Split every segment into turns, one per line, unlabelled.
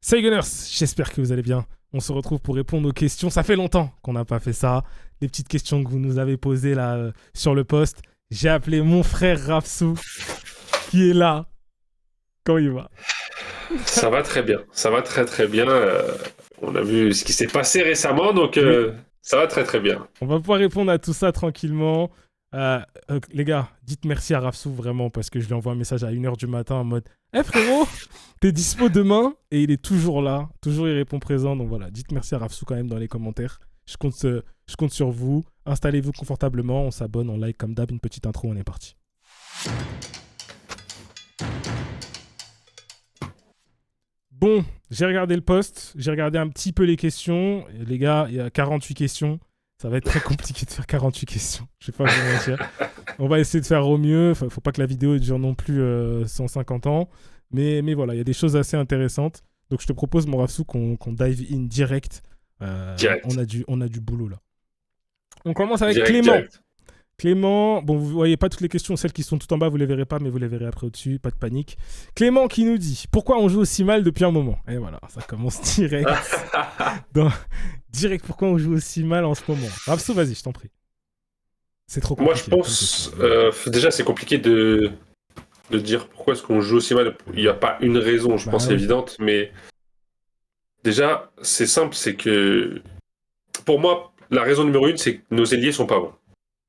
Salut Gunners, j'espère que vous allez bien. On se retrouve pour répondre aux questions. Ça fait longtemps qu'on n'a pas fait ça. Les petites questions que vous nous avez posées là sur le post. J'ai appelé mon frère Rafsou qui est là. Comment il va?
Ça va très bien. Ça va très très bien. On a vu ce qui s'est passé récemment, donc
Oui.
ça va très très bien.
On va pouvoir répondre à tout ça tranquillement. Les gars, dites merci à Rafsou vraiment parce que je lui envoie un message à 1h du matin en mode hey frérot, t'es dispo demain? Et il est toujours là, toujours il répond présent. Donc voilà, dites merci à Rafsou quand même dans les commentaires. Je compte sur vous. Installez-vous confortablement, on s'abonne, on like comme d'hab, une petite intro, on est parti. Bon, j'ai regardé le post, j'ai regardé un petit peu les questions. Et les gars, il y a 48 questions. Ça va être très compliqué de faire 48 questions. Je vais pas vous mentir. On va essayer de faire au mieux. Faut pas que la vidéo dure non plus 150 ans. Mais voilà, il y a des choses assez intéressantes. Donc je te propose, mon Rafsou, qu'on dive in direct.
Direct.
On a du boulot là. On commence avec
Direct,
Clément.
direct.
Clément, bon, vous voyez pas toutes les questions, celles qui sont tout en bas, vous les verrez pas, mais vous les verrez après au-dessus, pas de panique. Clément qui nous dit pourquoi on joue aussi mal depuis un moment. Et voilà, ça commence direct. Direct, pourquoi on joue aussi mal en ce moment. Rafsou, vas-y, je t'en prie. C'est trop
Moi,
compliqué.
je pense, déjà, c'est compliqué de dire pourquoi est-ce qu'on joue aussi mal. Il n'y a pas une raison, je pense,
oui.
évidente, mais déjà, c'est simple, c'est que pour moi, la raison numéro 1, c'est que nos ailiers sont pas bons.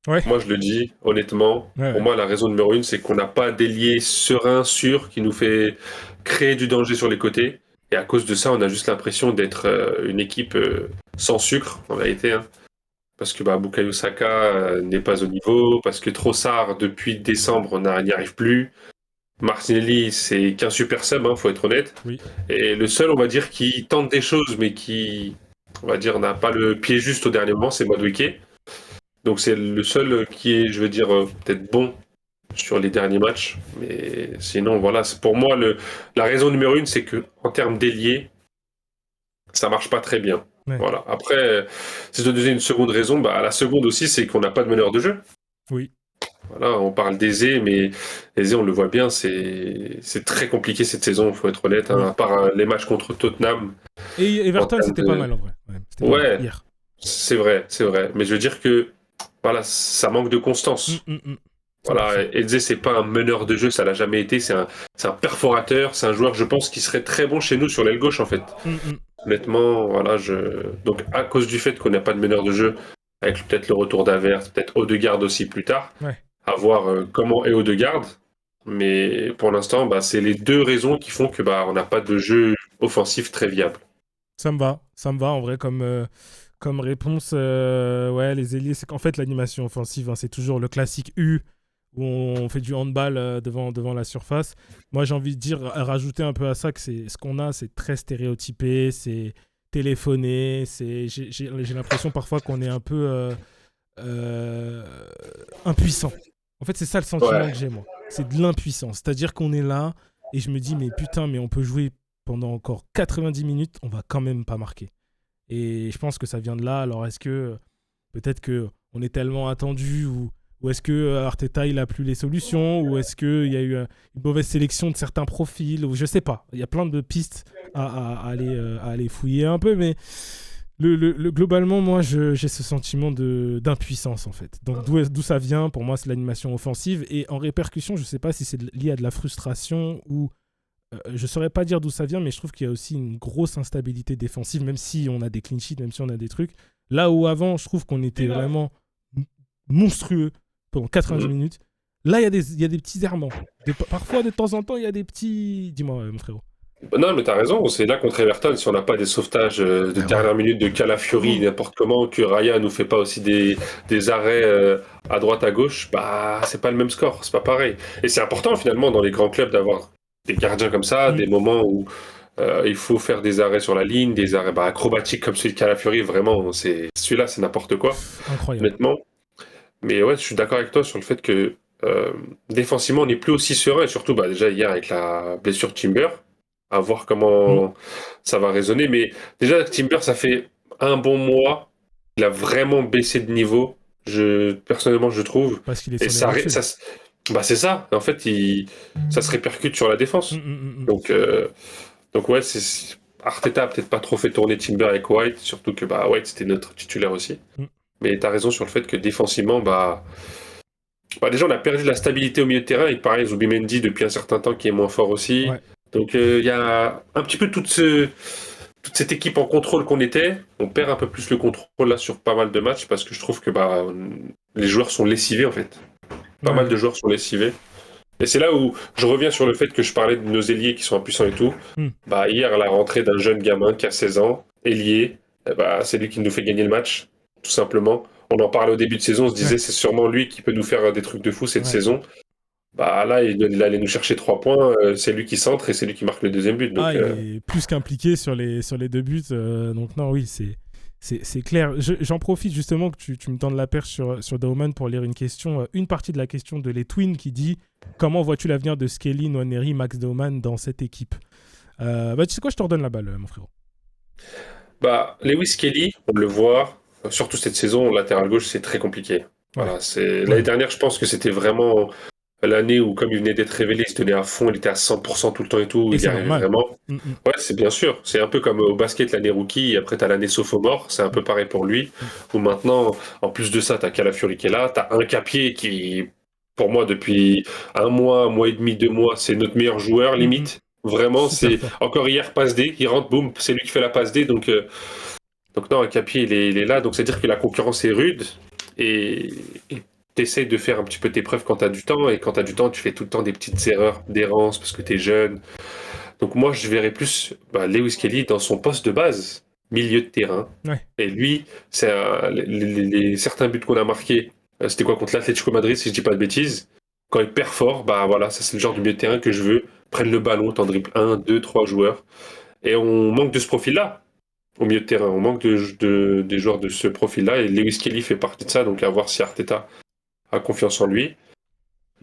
Ouais.
Moi, je le dis honnêtement.
Ouais,
Pour moi, la raison numéro 1, c'est qu'on n'a pas d'ailier serein, sûr, qui nous fait créer du danger sur les côtés. Et à cause de ça, on a juste l'impression d'être une équipe sans sucre, en vérité. Hein. Parce que Bukayo Saka n'est pas au niveau, parce que Trossard, depuis décembre, n'y arrive plus. Martinelli, c'est qu'un super sub, faut être honnête.
Oui.
Et le seul, on va dire, qui tente des choses, mais qui, on va dire, n'a pas le pied juste au dernier moment, c'est Madueke. Donc c'est le seul qui est, je veux dire, peut-être bon sur les derniers matchs. Mais sinon, voilà, c'est pour moi, la raison numéro 1, c'est que en termes d'ailier, ça marche pas très bien.
Ouais.
Voilà. Après, si je dois donner une seconde raison, la seconde aussi, c'est qu'on n'a pas de meneur de jeu.
Oui.
Voilà, on parle d'Eze, mais Eze, on le voit bien, c'est très compliqué cette saison, il faut être honnête.
Oui.
À part les matchs contre Tottenham.
Et Everton, c'était pas mal en vrai.
Ouais,
hier.
c'est vrai. Mais je veux dire que voilà, ça manque de constance. Voilà, Eze, c'est pas un meneur de jeu, ça l'a jamais été. C'est un perforateur, c'est un joueur, je pense, qui serait très bon chez nous sur l'aile gauche, en fait. Honnêtement, voilà, donc à cause du fait qu'on n'a pas de meneur de jeu, avec peut-être le retour d'Havertz, peut-être Odegaard aussi plus tard, à voir comment est Odegaard. Mais pour l'instant, c'est les deux raisons qui font que on n'a pas de jeu offensif très viable.
Ça me va en vrai comme réponse. Ouais, les ailiers, c'est qu'en fait l'animation offensive, c'est toujours le classique U où on fait du handball devant la surface. Moi, j'ai envie de dire, rajouter un peu à ça que c'est ce qu'on a, c'est très stéréotypé, c'est téléphoné, j'ai l'impression parfois qu'on est un peu impuissant. En fait, c'est ça le sentiment que j'ai, moi. C'est de l'impuissance. C'est-à-dire qu'on est là et je me dis, mais putain, mais on peut jouer pendant encore 90 minutes, on va quand même pas marquer. Et je pense que ça vient de là. Alors, est-ce que peut-être qu'on est tellement attendu ou est-ce que Arteta, il a plus les solutions ou est-ce qu'il y a eu une mauvaise sélection de certains profils ou je sais pas. Il y a plein de pistes à aller fouiller un peu, mais globalement, moi, j'ai ce sentiment d'impuissance, en fait. Donc, d'où ça vient, pour moi, c'est l'animation offensive. Et en répercussion, je sais pas si c'est lié à de la frustration ou... je saurais pas dire d'où ça vient, mais je trouve qu'il y a aussi une grosse instabilité défensive, même si on a des clean sheets, même si on a des trucs. Là où avant, je trouve qu'on était vraiment monstrueux pendant 90 minutes. Là, il y a des petits errements. Parfois, de temps en temps, il y a des petits... Dis-moi, mon frérot.
Non, mais t'as raison, c'est là contre Everton, si on n'a pas des sauvetages de dernière minute de Calafiori, n'importe comment, que Raya nous fait pas aussi des arrêts à droite, à gauche, c'est pas le même score, c'est pas pareil. Et c'est important finalement dans les grands clubs d'avoir des gardiens comme ça, des moments où il faut faire des arrêts sur la ligne, des arrêts acrobatiques comme celui de Calafiori, vraiment, celui-là c'est n'importe quoi,
incroyable.
Honnêtement. Mais ouais, je suis d'accord avec toi sur le fait que défensivement on n'est plus aussi serein, et surtout déjà hier avec la blessure de Timber, à voir comment ça va résonner. Mais déjà, Timber, ça fait un bon mois, il a vraiment baissé de niveau, personnellement, je trouve.
Parce qu'il est
Et
sur les rotules.
c'est ça. En fait, ça se répercute sur la défense. Donc ouais, Arteta a peut-être pas trop fait tourner Timber avec White, surtout que White c'était notre titulaire aussi. Mais tu as raison sur le fait que défensivement, déjà on a perdu de la stabilité au milieu de terrain, et pareil, Zubimendi depuis un certain temps qui est moins fort aussi.
Ouais.
Donc il y a un petit peu toute cette équipe en contrôle qu'on était. On perd un peu plus le contrôle là sur pas mal de matchs parce que je trouve que les joueurs sont lessivés en fait. Pas mal de joueurs sont lessivés. Et c'est là où je reviens sur le fait que je parlais de nos ailiers qui sont impuissants et tout. Hier, la rentrée d'un jeune gamin qui a 16 ans, ailier, c'est lui qui nous fait gagner le match, tout simplement. On en parlait au début de saison, on se disait c'est sûrement lui qui peut nous faire des trucs de fou cette saison. Là, il allait nous chercher 3 points, c'est lui qui centre et c'est lui qui marque le deuxième but. Donc,
il est plus qu'impliqué sur les 2 buts. Donc non, oui, c'est clair. J'en profite justement que tu me tendes la perche sur Daumane pour lire une partie de la question de Les Twins qui dit « Comment vois-tu l'avenir de Skelly, Nwaneri, Max Daumane dans cette équipe ?» Tu sais quoi, je te redonne la balle, mon frérot.
Lewis Skelly, on le voit, surtout cette saison, latéral gauche, c'est très compliqué. Voilà, l'année dernière, je pense que c'était vraiment l'année où, comme il venait d'être révélé, il se donnait à fond, il était à 100% tout le temps et tout, il y arrivait vraiment. Ouais, c'est bien sûr. C'est un peu comme au basket, l'année rookie, et après t'as l'année sophomore, c'est un peu pareil pour lui. Où maintenant, en plus de ça, t'as Calafiori qui est là, t'as un Capier qui, pour moi, depuis un mois et demi, 2 mois, c'est notre meilleur joueur, limite. Vraiment, c'est encore hier, passe D, il rentre, boum, c'est lui qui fait la passe D, donc non, un Capier, il est là, donc c'est-à-dire que la concurrence est rude, et t'essayes de faire un petit peu tes preuves quand t'as du temps, et quand t'as du temps, tu fais tout le temps des petites erreurs d'errance parce que t'es jeune. Donc moi, je verrais plus Lewis Skelly dans son poste de base, milieu de terrain. Et lui, c'est certains buts qu'on a marqués, c'était quoi, contre l'Atlético Madrid, si je dis pas de bêtises. Quand il perd fort, ça c'est le genre de milieu de terrain que je veux. Prenne le ballon, t'en dribbles 1, 2, 3 joueurs. Et on manque de ce profil-là au milieu de terrain. On manque des joueurs de ce profil-là, et Lewis Skelly fait partie de ça, donc à voir si Arteta a confiance en lui.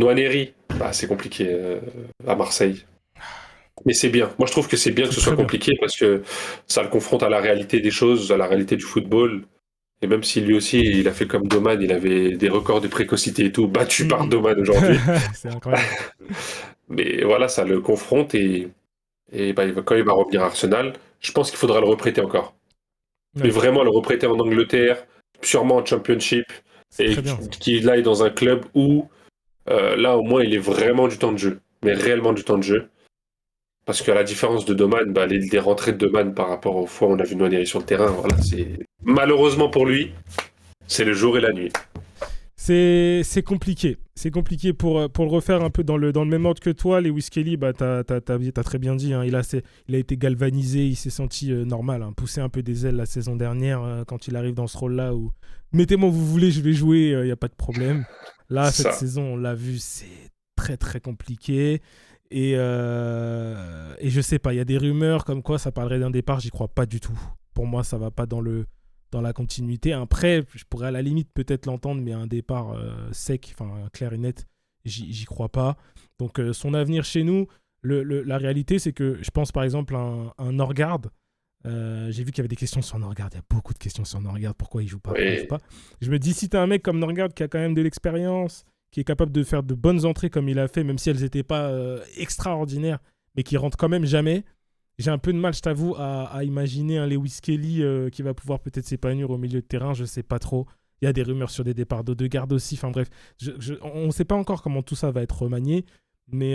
Nwaneri, c'est compliqué à Marseille. Mais c'est bien. Moi, je trouve que c'est bien que ce soit compliqué parce que ça le confronte à la réalité des choses, à la réalité du football. Et même si lui aussi, il a fait comme Doman, il avait des records de précocité et tout, battu par Doman aujourd'hui.
C'est incroyable.
Mais voilà, ça le confronte et quand il va revenir à Arsenal, je pense qu'il faudra le reprêter encore. Mais vraiment le reprêter en Angleterre, sûrement en Championship, et qu'il aille dans un club où, là, au moins, il est vraiment du temps de jeu. Mais réellement du temps de jeu. Parce qu'à la différence de Doman, les rentrées de Doman par rapport aux fois où on a vu Nwaneri sur le terrain, voilà, c'est malheureusement pour lui, c'est le jour et la nuit.
C'est compliqué. C'est compliqué pour le refaire un peu dans le même ordre que toi. Lewis Skelly, t'as très bien dit. Hein, il a été galvanisé, il s'est senti normal, hein, poussé un peu des ailes la saison dernière quand il arrive dans ce rôle-là où mettez-moi où vous voulez, je vais jouer, il n'y a pas de problème. Là, cette saison, on l'a vu, c'est très très compliqué. Et je sais pas, il y a des rumeurs comme quoi ça parlerait d'un départ, j'y crois pas du tout. Pour moi, ça va pas dans la continuité. Après, je pourrais à la limite peut-être l'entendre, mais un départ sec, clair et net, j'y crois pas. Donc son avenir chez nous, la réalité, c'est que je pense par exemple à un Norgard. J'ai vu qu'il y avait des questions sur Norgard. Il y a beaucoup de questions sur Norgard. Pourquoi il joue pas, pourquoi il joue pas. Je me dis, si t'as un mec comme Norgard qui a quand même de l'expérience, qui est capable de faire de bonnes entrées comme il a fait, même si elles n'étaient pas extraordinaires, mais qui rentrent quand même jamais. J'ai un peu de mal, je t'avoue, à imaginer un Lewis Skelly qui va pouvoir peut-être s'épanouir au milieu de terrain, je sais pas trop. Il y a des rumeurs sur des départs d'Odegaard aussi, enfin bref. On ne sait pas encore comment tout ça va être remanié, mais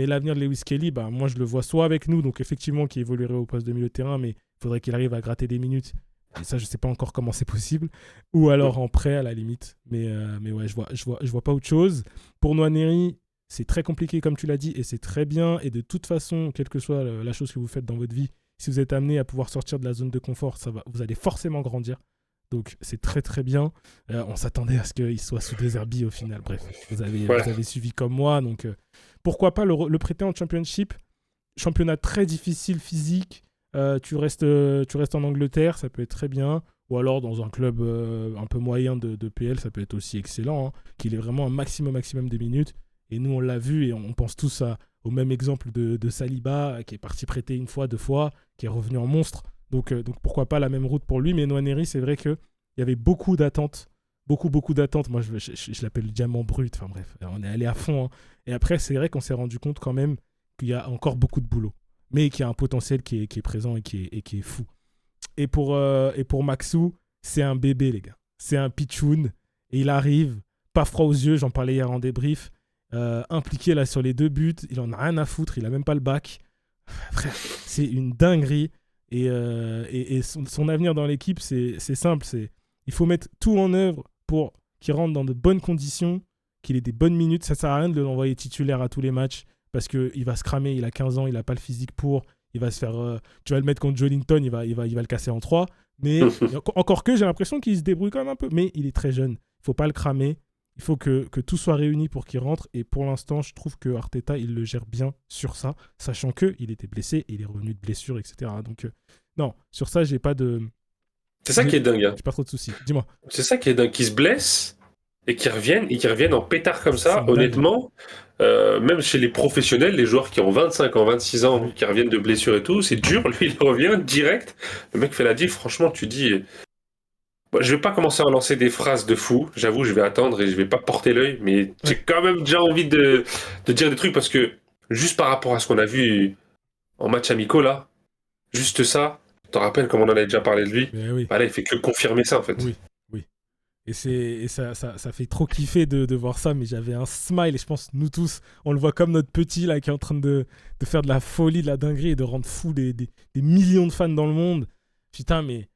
l'avenir de Lewis Skelly, moi je le vois soit avec nous, donc effectivement qui évoluerait au poste de milieu de terrain, mais il faudrait qu'il arrive à gratter des minutes. Et ça, je sais pas encore comment c'est possible. Ou alors en prêt, à la limite. Mais ouais, je vois pas autre chose. Pour Nwaneri, c'est très compliqué, comme tu l'as dit, et c'est très bien. Et de toute façon, quelle que soit la chose que vous faites dans votre vie, si vous êtes amené à pouvoir sortir de la zone de confort, vous allez forcément grandir. Donc, c'est très, très bien. On s'attendait à ce qu'il soit sous des herbiers au final. Bref, vous avez suivi comme moi. Donc, pourquoi pas le prêter en Championship. Championnat très difficile, physique. Tu restes en Angleterre, ça peut être très bien. Ou alors dans un club un peu moyen de PL, ça peut être aussi excellent. Hein, qu'il ait vraiment un maximum des minutes. Et nous, on l'a vu et on pense tous au même exemple de Saliba, qui est parti prêter 1 fois, 2 fois, qui est revenu en monstre. Donc pourquoi pas la même route pour lui. Mais Nwaneri, c'est vrai qu'il y avait beaucoup d'attentes. Beaucoup d'attentes. Moi, je l'appelle le diamant brut. Enfin bref, on est allé à fond. Hein. Et après, c'est vrai qu'on s'est rendu compte quand même qu'il y a encore beaucoup de boulot. mais qui a un potentiel qui est présent et qui est fou. Et pour Maxou, c'est un bébé, les gars. C'est un pitchoun. Et il arrive, pas froid aux yeux, j'en parlais hier en débrief, impliqué là sur les 2 buts. Il en a rien à foutre, il a même pas le bac. Frère, c'est une dinguerie. Et son avenir dans l'équipe, c'est simple. Il faut mettre tout en œuvre pour qu'il rentre dans de bonnes conditions, qu'il ait des bonnes minutes. Ça sert à rien de l'envoyer titulaire à tous les matchs parce qu'il va se cramer, il a 15 ans, il n'a pas le physique pour. Il va se faire... tu vas le mettre contre Joelinton, il va le casser en 3. Mais encore que j'ai l'impression qu'il se débrouille quand même un peu. Mais il est très jeune. Il ne faut pas le cramer. Il faut que tout soit réuni pour qu'il rentre. Et pour l'instant, je trouve que Arteta, il le gère bien sur ça, sachant qu'il était blessé, il est revenu de blessure, etc. Donc, non, sur ça, j'ai pas de...
C'est ça qui est dingue. Hein.
J'ai pas trop de soucis. Dis-moi.
C'est ça qui est dingue. Qu'ils se blessent et qu'ils reviennent en pétard comme ça, honnêtement. Même chez les professionnels, les joueurs qui ont 25 ans, 26 ans, qui reviennent de blessure et tout, c'est dur. Lui, il revient direct. Le mec fait la diff. Franchement, tu dis... Je vais pas commencer à lancer des phrases de fou. J'avoue, je vais attendre et je vais pas porter l'œil. Mais j'ai quand même déjà envie de dire des trucs parce que juste par rapport à ce qu'on a vu en match amicaux, là, juste ça, tu te rappelles comme on en a déjà parlé de lui.
Oui.
Bah là, il fait que confirmer ça, en fait.
Oui. Et ça fait trop kiffer de voir ça, mais j'avais un smile, et je pense nous tous, on le voit comme notre petit là qui est en train de faire de la folie, de la dinguerie et de rendre fou des millions de fans dans le monde. Putain, mais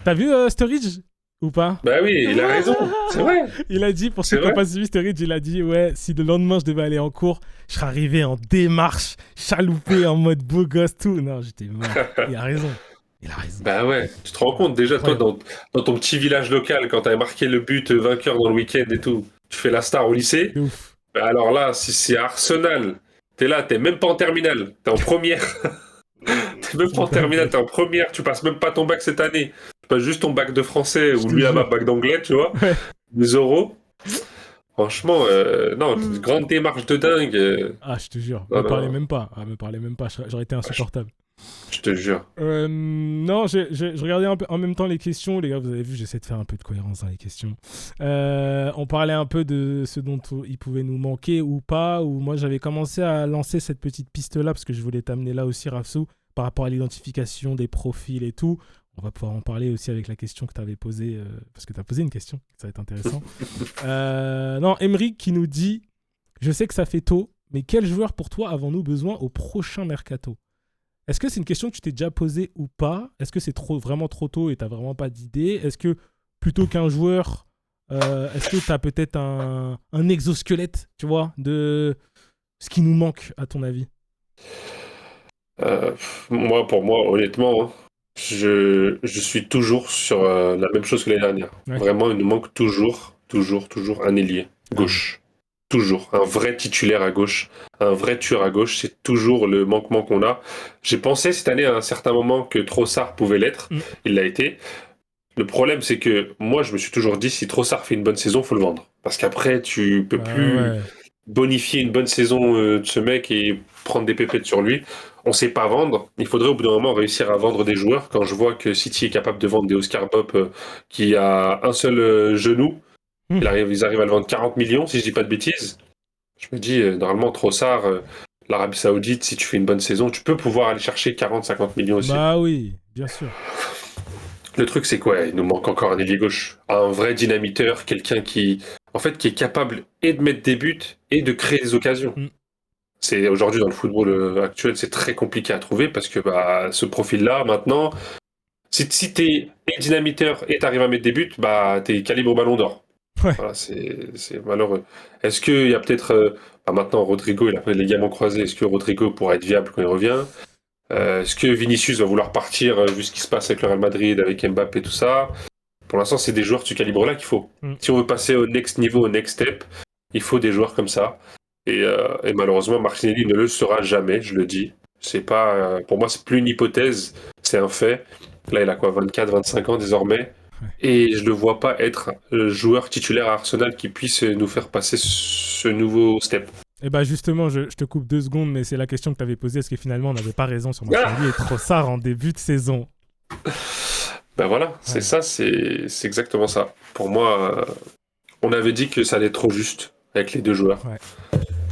t'as vu Sturridge ou pas?
Bah oui, il a raison, c'est vrai.
Il a dit, pour ceux qui n'ont pas suivi Sturridge, il a dit, ouais, si le lendemain je devais aller en cours, je serais arrivé en démarche, chaloupé, en mode beau gosse, tout. Non, j'étais mort. Il a raison.
Bah ouais, tu te rends compte déjà, toi, dans ton petit village local, quand t'avais marqué le but vainqueur dans le week-end et tout, tu fais la star au lycée.
Ouf.
Bah alors là, si c'est Arsenal, t'es là, t'es même pas en terminale, t'es en première. T'es même pas en terminale, t'es en première, tu passes même pas ton bac cette année. Tu passes juste ton bac de français ou lui là-bas, bac d'anglais, tu vois.
Ouais.
Des euros. Franchement, non, grande démarche de dingue.
Ah, je te jure, me parlez même pas. J'aurais été insupportable.
Je te jure.
Non, je regardais un peu en même temps les questions. Les gars, vous avez vu, j'essaie de faire un peu de cohérence dans les questions. On parlait un peu de ce dont il pouvait nous manquer ou pas. Ou moi, j'avais commencé à lancer cette petite piste-là parce que je voulais t'amener là aussi, Rafsou, par rapport à l'identification des profils et tout. On va pouvoir en parler aussi avec la question que tu avais posée, parce que tu as posé une question, ça va être intéressant. Non, Emeric qui nous dit « Je sais que ça fait tôt, mais quel joueur pour toi avons-nous besoin au prochain mercato ?» Est-ce que c'est une question que tu t'es déjà posée ou pas? Est-ce que c'est vraiment trop tôt et tu n'as vraiment pas d'idée? Est-ce que plutôt qu'un joueur, est-ce que tu as peut-être un exosquelette, tu vois, de ce qui nous manque, à ton avis?
Pour moi, honnêtement, je suis toujours sur la même chose que l'année dernière. Ouais. Vraiment, il nous manque toujours un ailier gauche. Toujours. Un vrai titulaire à gauche, un vrai tueur à gauche, c'est toujours le manquement qu'on a. J'ai pensé cette année à un certain moment que Trossard pouvait l'être. Il l'a été. Le problème, c'est que moi, je me suis toujours dit, si Trossard fait une bonne saison, il faut le vendre. Parce qu'après, tu peux plus bonifier une bonne saison de ce mec et prendre des pépettes sur lui. On ne sait pas vendre. Il faudrait au bout d'un moment réussir à vendre des joueurs. Quand je vois que City est capable de vendre des Oscar Bob qui a un seul genou, ils arrivent à le vendre 40 millions, si je dis pas de bêtises. Je me dis, normalement, Trossard, l'Arabie Saoudite, si tu fais une bonne saison, tu peux pouvoir aller chercher 40-50 millions aussi.
Bah oui, bien sûr.
Le truc, c'est quoi? Il nous manque encore un ailier gauche. Un vrai dynamiteur, quelqu'un qui est capable et de mettre des buts et de créer des occasions. C'est aujourd'hui, dans le football actuel, c'est très compliqué à trouver parce que ce profil-là, maintenant, si t'es dynamiteur et t'arrives à mettre des buts, t'es calibre Ballon d'Or.
Ouais.
Voilà, c'est malheureux. Est-ce qu'il y a peut-être... maintenant, Rodrigo, il a pris les ligaments croisés. Est-ce que Rodrigo pourra être viable quand il revient? Est-ce que Vinicius va vouloir partir vu ce qui se passe avec le Real Madrid, avec Mbappé et tout ça? Pour l'instant, c'est des joueurs de ce calibre-là qu'il faut. Si on veut passer au next niveau, au next step, il faut des joueurs comme ça. Et malheureusement, Martinelli ne le sera jamais, je le dis. C'est pas, pour moi, c'est plus une hypothèse, c'est un fait. Là, il a quoi, 24, 25 ans désormais? Et je ne le vois pas être joueur titulaire à Arsenal qui puisse nous faire passer ce nouveau step.
Et justement, je te coupe 2 secondes, mais c'est la question que tu avais posée. Est-ce que finalement, on n'avait pas raison sur Martinelli et Trossard en début de saison?
Voilà, c'est ça, c'est exactement ça. Pour moi, on avait dit que ça allait être trop juste avec les deux joueurs.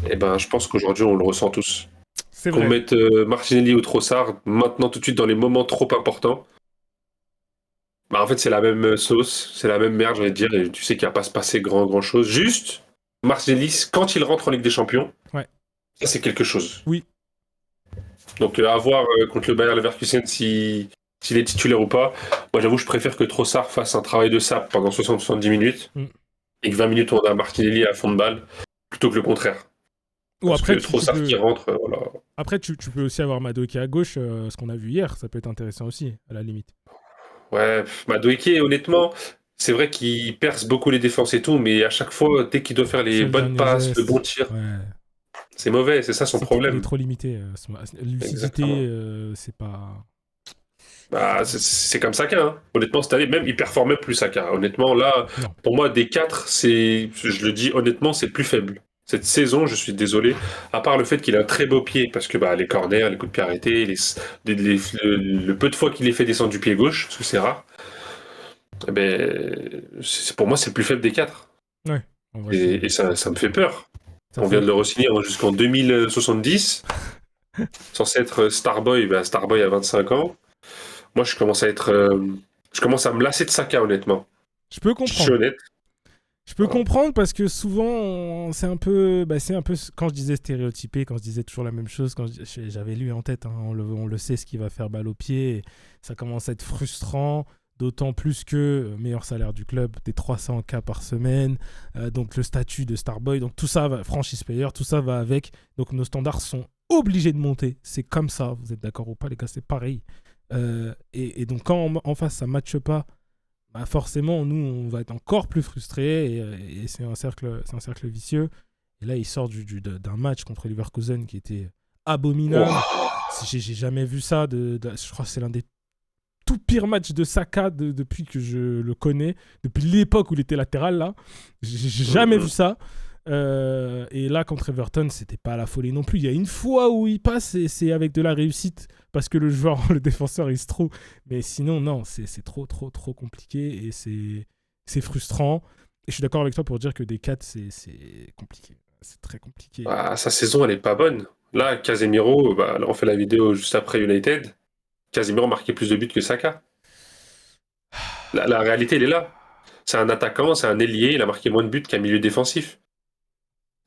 Et je pense qu'aujourd'hui, on le ressent tous. qu'on mette Martinelli ou Trossard maintenant tout de suite dans les moments trop importants. Bah, en fait, c'est la même sauce, c'est la même merde, j'ai envie de dire, et tu sais qu'il va pas se passer grand chose. Juste, Martinelli, quand il rentre en Ligue des Champions, ça c'est quelque chose.
Oui.
Donc à voir contre le Bayer Leverkusen s'il est titulaire ou pas. Moi j'avoue, je préfère que Trossard fasse un travail de sape pendant 60-70 minutes et que 20 minutes on a Martinelli à fond de balle, plutôt que le contraire.
Ou après,
Trossard qui rentre, voilà.
Après, tu peux aussi avoir Madueke à gauche, ce qu'on a vu hier, ça peut être intéressant aussi, à la limite.
Ouais, Madueke, honnêtement, c'est vrai qu'il perce beaucoup les défenses et tout, mais à chaque fois, dès qu'il doit faire les bonnes passes, le bon tir, c'est mauvais, c'est ça son problème.
Il est trop limité. Lucidité, c'est pas...
Bah, c'est comme Saka, hein. Honnêtement, cette année, même, il performait plus Saka. Honnêtement, là, pour moi, des 4, je le dis honnêtement, c'est plus faible. Cette saison, je suis désolé, à part le fait qu'il a un très beau pied, parce que les corners, les coups de pied arrêtés, le peu de fois qu'il est fait descendre du pied gauche, parce que c'est rare, pour moi, c'est le plus faible des 4.
Ouais.
Et ça me fait peur. On vient de le re-signer jusqu'en 2070, censé être Starboy. Starboy a 25 ans. Moi, je commence à me lasser de Saka, honnêtement.
Je peux comprendre.
Je suis honnête.
Je peux comprendre parce que souvent, c'est un peu quand je disais stéréotypé, quand je disais toujours la même chose, quand j'avais lu en tête, hein, on le sait ce qui va faire balle au pied, et ça commence à être frustrant, d'autant plus que meilleur salaire du club, des 300K par semaine, donc le statut de Starboy, donc tout ça va, franchise player, tout ça va avec, donc nos standards sont obligés de monter, c'est comme ça, vous êtes d'accord ou pas les gars, c'est pareil. Et donc quand en face ça ne matche pas, forcément nous on va être encore plus frustrés et c'est un cercle vicieux. Et là il sort d'un match contre Leverkusen qui était abominable. J'ai jamais vu ça, je crois que c'est l'un des tout pires matchs de Saka depuis que je le connais, depuis l'époque où il était latéral là, j'ai jamais vu ça. Et là contre Everton c'était pas la folie non plus. Il y a une fois où il passe et c'est avec de la réussite parce que le défenseur il se trouve, mais sinon non, c'est trop compliqué et c'est frustrant. Et je suis d'accord avec toi pour dire que des 4 c'est compliqué, c'est très compliqué.
Sa saison elle est pas bonne. Là Casemiro, là, on fait la vidéo juste après United, Casemiro marquait plus de buts que Saka. La réalité elle est là. C'est un attaquant, c'est un ailier, il a marqué moins de buts qu'un milieu défensif.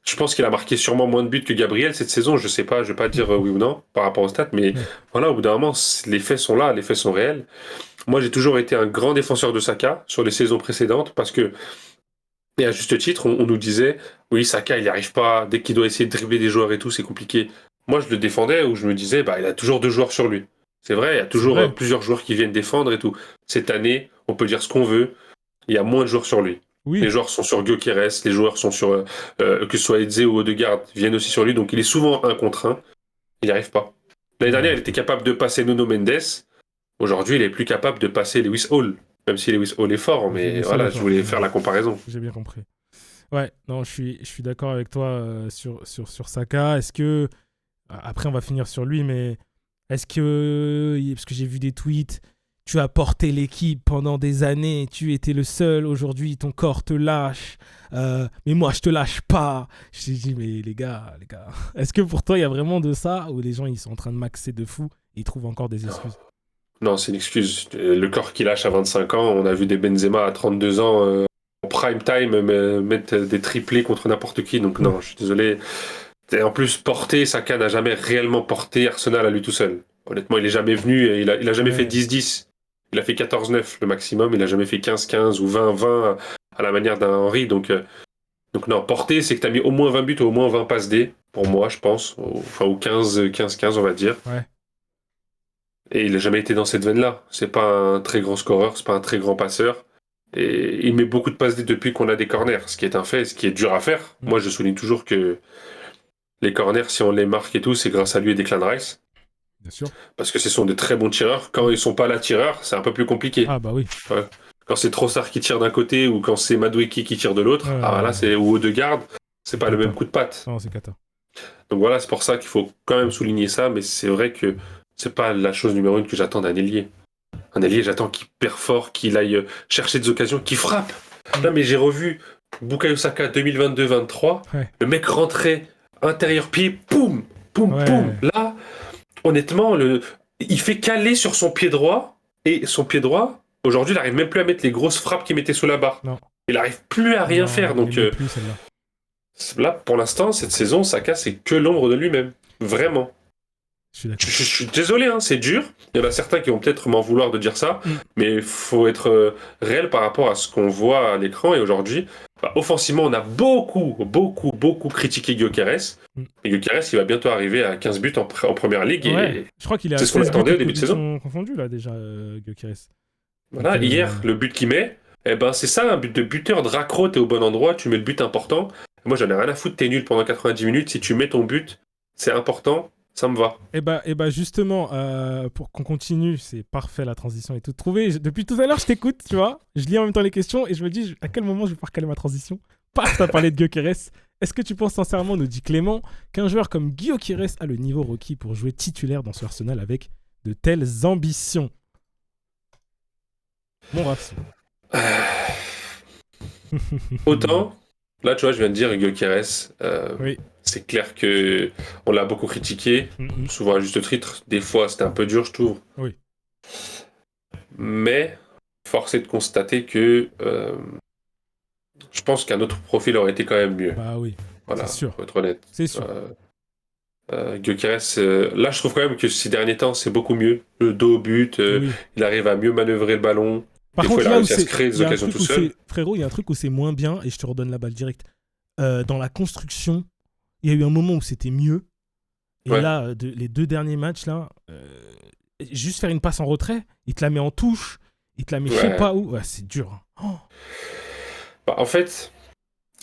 Je pense qu'il a marqué sûrement moins de buts que Gabriel cette saison, je sais pas, je vais pas dire oui ou non par rapport aux stats, mais voilà, au bout d'un moment, les faits sont là, les faits sont réels. Moi, j'ai toujours été un grand défenseur de Saka sur les saisons précédentes, parce que, et à juste titre, on nous disait, oui, Saka, il n'y arrive pas, dès qu'il doit essayer de dribbler des joueurs et tout, c'est compliqué. Moi, je le défendais, où je me disais, il a toujours 2 joueurs sur lui. C'est vrai, il y a toujours plusieurs joueurs qui viennent défendre et tout. Cette année, on peut dire ce qu'on veut, il y a moins de joueurs sur lui. Oui. Les joueurs sont sur Gyökeres, les joueurs sont sur que ce soit Eze ou Odegaard viennent aussi sur lui, donc il est souvent 1 contre 1. Il n'y arrive pas. L'année dernière, il était capable de passer Nuno Mendes. Aujourd'hui, il est plus capable de passer Lewis Hall, même si Lewis Hall est fort, mais voilà, je voulais faire la comparaison.
J'ai bien compris. Ouais, non, je suis d'accord avec toi sur Saka. Est-ce que après on va finir sur lui, mais est-ce que parce que j'ai vu des tweets. Tu as porté l'équipe pendant des années, tu étais le seul, aujourd'hui ton corps te lâche, mais moi je te lâche pas. Je dit mais les gars, est-ce que pour toi il y a vraiment de ça ou les gens ils sont en train de maxer de fou et ils trouvent encore des excuses?
Non, c'est une excuse. Le corps qui lâche à 25 ans, on a vu des Benzema à 32 ans en prime time mettre des triplés contre n'importe qui, donc non, je suis désolé. Et en plus, Saka n'a jamais réellement porté Arsenal à lui tout seul. Honnêtement, il est jamais venu, il a jamais fait 10-10. Il a fait 14-9 le maximum, il n'a jamais fait 15-15 ou 20-20 à la manière d'un Henry. Donc non, porter, c'est que tu as mis au moins 20 buts ou au moins 20 passes D, pour moi, je pense. Enfin, ou 15-15, on va dire.
Ouais.
Et il n'a jamais été dans cette veine-là. C'est pas un très grand scoreur, c'est pas un très grand passeur. Et il met beaucoup de passes D depuis qu'on a des corners, ce qui est un fait, ce qui est dur à faire. Moi, je souligne toujours que les corners, si on les marque et tout, c'est grâce à lui et Declan Rice.
Bien sûr.
Parce que ce sont de très bons tireurs. Quand ils sont pas là tireurs, c'est un peu plus compliqué.
Ah bah oui.
Ouais. Quand c'est Trossard qui tire d'un côté ou quand c'est Madueke qui tire de l'autre, c'est ou Odegaard, c'est pas le même coup de patte.
Non, c'est cata.
Donc voilà, c'est pour ça qu'il faut quand même souligner ça, mais c'est vrai que c'est pas la chose numéro 1 que j'attends d'un ailier. Un ailier, j'attends qu'il perfore, qu'il aille chercher des occasions, qu'il frappe. Là, mais j'ai revu Bukayo Saka 2022-23, le mec rentrait intérieur pied, poum, poum, poum. Là, honnêtement, il fait caler sur son pied droit, et son pied droit, aujourd'hui, il n'arrive même plus à mettre les grosses frappes qu'il mettait sous la barre.
Non.
Il n'arrive plus à rien faire. Donc
plus,
là, pour l'instant, cette saison, Saka, c'est que l'ombre de lui-même. Vraiment.
Je
suis désolé, hein, c'est dur. Il y en a certains qui vont peut-être m'en vouloir de dire ça, mais il faut être réel par rapport à ce qu'on voit à l'écran. Et aujourd'hui, offensivement, on a beaucoup critiqué Gyökeres. Et Gyökeres, il va bientôt arriver à 15 buts en première ligue. Et
je crois qu'il est à
c'est ce qu'on attendait au début de saison.
Confondu là déjà, Gyökeres.
Voilà, hier, le but qu'il met, c'est ça, un but de buteur. Dracro, t'es au bon endroit, tu mets le but important. Moi, j'en ai rien à foutre, t'es nul pendant 90 minutes. Si tu mets ton but, c'est important. Ça me va.
Et bah justement, pour qu'on continue, c'est parfait, la transition est toute trouvée. Depuis tout à l'heure, je t'écoute, tu vois. Je lis en même temps les questions et je me dis à quel moment je vais pouvoir caler ma transition. Paf, t'as parlé de Gyökeres. Est-ce que tu penses sincèrement, nous dit Clément, qu'un joueur comme Gyökeres a le niveau requis pour jouer titulaire dans ce Arsenal avec de telles ambitions? Mon Raph.
Autant, là, tu vois, je viens de dire Gyökeres.
Oui.
C'est clair que on l'a beaucoup critiqué, souvent à juste titre. Des fois, c'était un peu dur, je trouve.
Oui.
Mais force est de constater que je pense qu'un autre profil aurait été quand même mieux.
Bah oui,
voilà,
c'est sûr.
Pour être honnête.
C'est sûr.
Gyökeres, là, je trouve quand même que ces derniers temps, c'est beaucoup mieux. Le dos au but, il arrive à mieux manœuvrer le ballon.
Par contre,
il a réussi à se créer des occasions tout seul.
Frérot, il y a un truc où c'est moins bien, et je te redonne la balle direct. Dans la construction, il y a eu un moment où c'était mieux. Et là, les 2 derniers matchs, là, juste faire une passe en retrait, il te la met en touche, il te la met je sais pas où. Ouais, c'est dur. Oh.
En fait,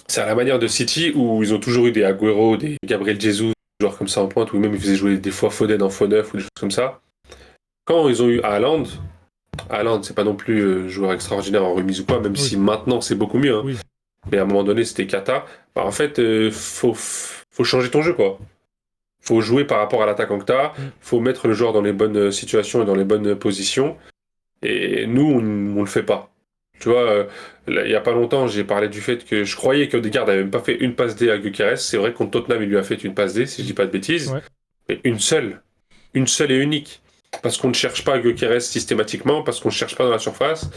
c'est à la manière de City où ils ont toujours eu des Agüero, des Gabriel Jesus, des joueurs comme ça en pointe, ou même ils faisaient jouer des fois Foden en faux neuf ou des choses comme ça. Quand ils ont eu Haaland, c'est pas non plus joueur extraordinaire en remise ou quoi, même si maintenant c'est beaucoup mieux. Hein.
Oui.
Mais à un moment donné, c'était cata. En fait, faut changer ton jeu, quoi. Faut jouer par rapport à l'attaquant que t'as. Faut mettre le joueur dans les bonnes situations et dans les bonnes positions. Et nous, on le fait pas. Tu vois, il y a pas longtemps, j'ai parlé du fait que je croyais qu'Odegaard n'avait même pas fait une passe D à Gyökeres. C'est vrai que contre Tottenham, il lui a fait une passe D, si je dis pas de bêtises.
Ouais.
Mais une seule et unique. Parce qu'on ne cherche pas Gyökeres systématiquement, parce qu'on ne cherche pas dans la surface.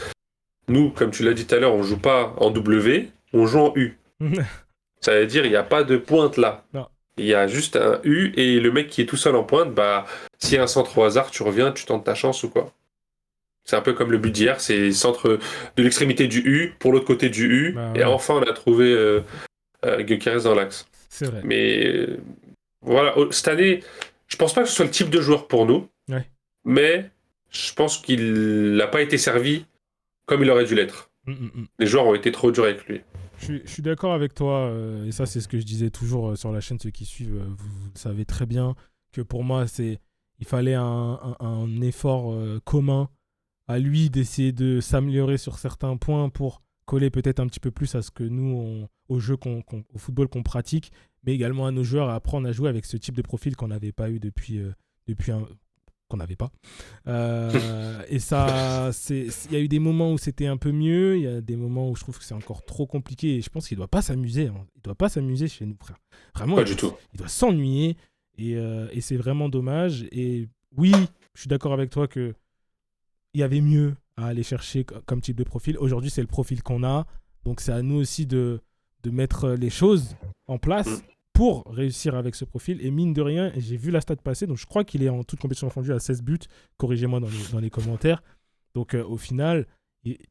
Nous, comme tu l'as dit tout à l'heure, on joue pas en W, on joue en U. Ça veut dire il n'y a pas de pointe là.
Non.
Il y a juste un U et le mec qui est tout seul en pointe, s'il y a un centre au hasard, tu reviens, tu tentes ta chance ou quoi. C'est un peu comme le but d'hier, c'est centre de l'extrémité du U pour l'autre côté du U. Et enfin, on a trouvé Gyökeres dans l'axe.
C'est vrai.
Mais voilà, cette année, je pense pas que ce soit le type de joueur pour nous.
Ouais.
Mais je pense qu'il n'a pas été servi comme il aurait dû l'être. Les joueurs ont été trop durs avec lui.
Je suis d'accord avec toi, et ça c'est ce que je disais toujours sur la chaîne, ceux qui suivent, vous le savez très bien, que pour moi il fallait un effort commun à lui d'essayer de s'améliorer sur certains points pour coller peut-être un petit peu plus à ce que nous, au jeu, au football qu'on pratique, mais également à nos joueurs à apprendre à jouer avec ce type de profil qu'on n'avait pas eu depuis qu'on n'avait pas. Et ça, il y a eu des moments où c'était un peu mieux, il y a des moments où je trouve que c'est encore trop compliqué, et je pense qu'il ne doit pas s'amuser. Hein. Il ne doit pas s'amuser chez nous, frère. Vraiment,
pas du tout.
Il doit s'ennuyer, et c'est vraiment dommage. Et oui, je suis d'accord avec toi qu'il y avait mieux à aller chercher comme type de profil. Aujourd'hui, c'est le profil qu'on a, donc c'est à nous aussi de mettre les choses en place pour réussir avec ce profil. Et mine de rien, j'ai vu la stat passer, donc je crois qu'il est en toute compétition confondue à 16 buts. Corrigez-moi dans les commentaires. Donc au final,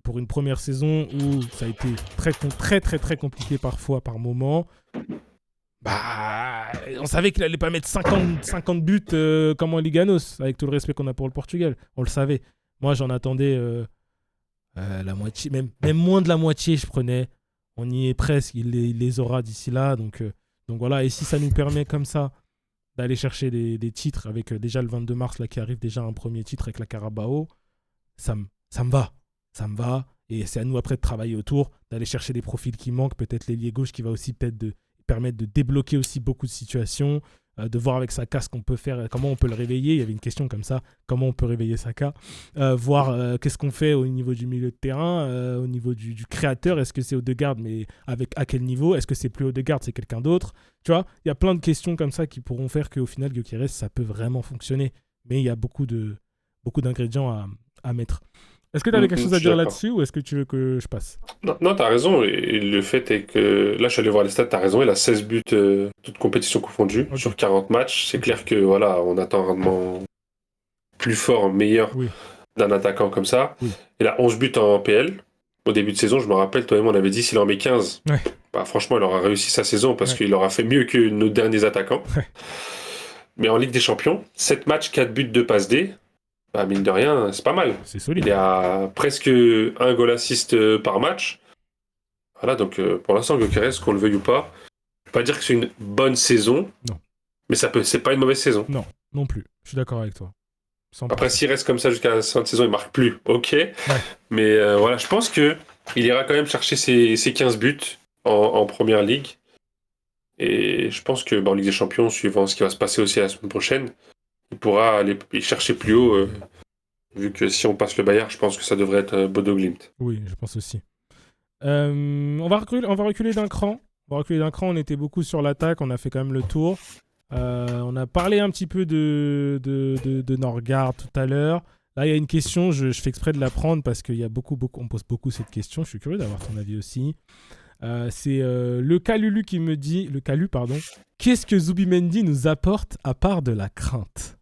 pour une première saison où ça a été très compliqué parfois, par moment, on savait qu'il allait pas mettre 50 buts comme en Liganos, avec tout le respect qu'on a pour le Portugal. On le savait. Moi, j'en attendais la moitié, même moins de la moitié, je prenais. On y est presque, il les aura d'ici là, donc voilà, et si ça nous permet comme ça d'aller chercher des titres avec déjà le 22 mars là qui arrive déjà un premier titre avec la Carabao, ça me va, et c'est à nous après de travailler autour, d'aller chercher des profils qui manquent, peut-être l'ailier gauche qui va aussi peut-être permettre de débloquer aussi beaucoup de situations, de voir avec Saka ce qu'on peut faire, comment on peut le réveiller. Il y avait une question comme ça, comment on peut réveiller Saka, voir qu'est-ce qu'on fait au niveau du milieu de terrain, au niveau du créateur. Est-ce que c'est Odegaard, mais à quel niveau? Est-ce que c'est plus Odegaard, c'est quelqu'un d'autre? Tu vois, il y a plein de questions comme ça qui pourront faire qu'au final, Gyökeres, ça peut vraiment fonctionner. Mais il y a beaucoup d'ingrédients à mettre. Est-ce que tu avais quelque chose à dire là-dessus ou est-ce que tu veux que je passe?
Non, t'as raison. Et le fait est que là, je suis allé voir les stats, t'as raison. Il a 16 buts, toutes compétitions confondues, sur 40 matchs. C'est clair que voilà, on attend un rendement plus fort, meilleur d'un attaquant comme ça. Il a 11 buts en PL. Au début de saison, je me rappelle, toi et moi, on avait dit s'il en met 15. Bah, franchement, il aura réussi sa saison parce qu'il aura fait mieux que nos derniers attaquants. Mais en Ligue des Champions, 7 matchs, 4 buts, 2 passes D. Bah, mine de rien, c'est pas mal.
C'est solide.
Il y a presque un goal assist par match. Voilà, donc pour l'instant, Gyökeres, qu'on le veuille ou pas, je peux pas dire que c'est une bonne saison.
Non.
Mais c'est pas une mauvaise saison.
Non plus. Je suis d'accord avec toi. 100%.
Après, s'il reste comme ça jusqu'à la fin de saison, il marque plus. Ok. Mais voilà, je pense que il ira quand même chercher ses 15 buts en première ligue. Et je pense que en Ligue des Champions, suivant ce qui va se passer aussi la semaine prochaine, il pourra aller chercher plus haut, vu que si on passe le Bayern, je pense que ça devrait être Bodo Glimt.
Oui, je pense aussi. On va reculer d'un cran. On était beaucoup sur l'attaque, on a fait quand même le tour. On a parlé un petit peu de Norgard tout à l'heure. Là, il y a une question, je fais exprès de la prendre parce qu'il y a on pose beaucoup cette question. Je suis curieux d'avoir ton avis aussi. C'est le Calulu qui me dit, qu'est-ce que Zubimendi nous apporte à part de la crainte?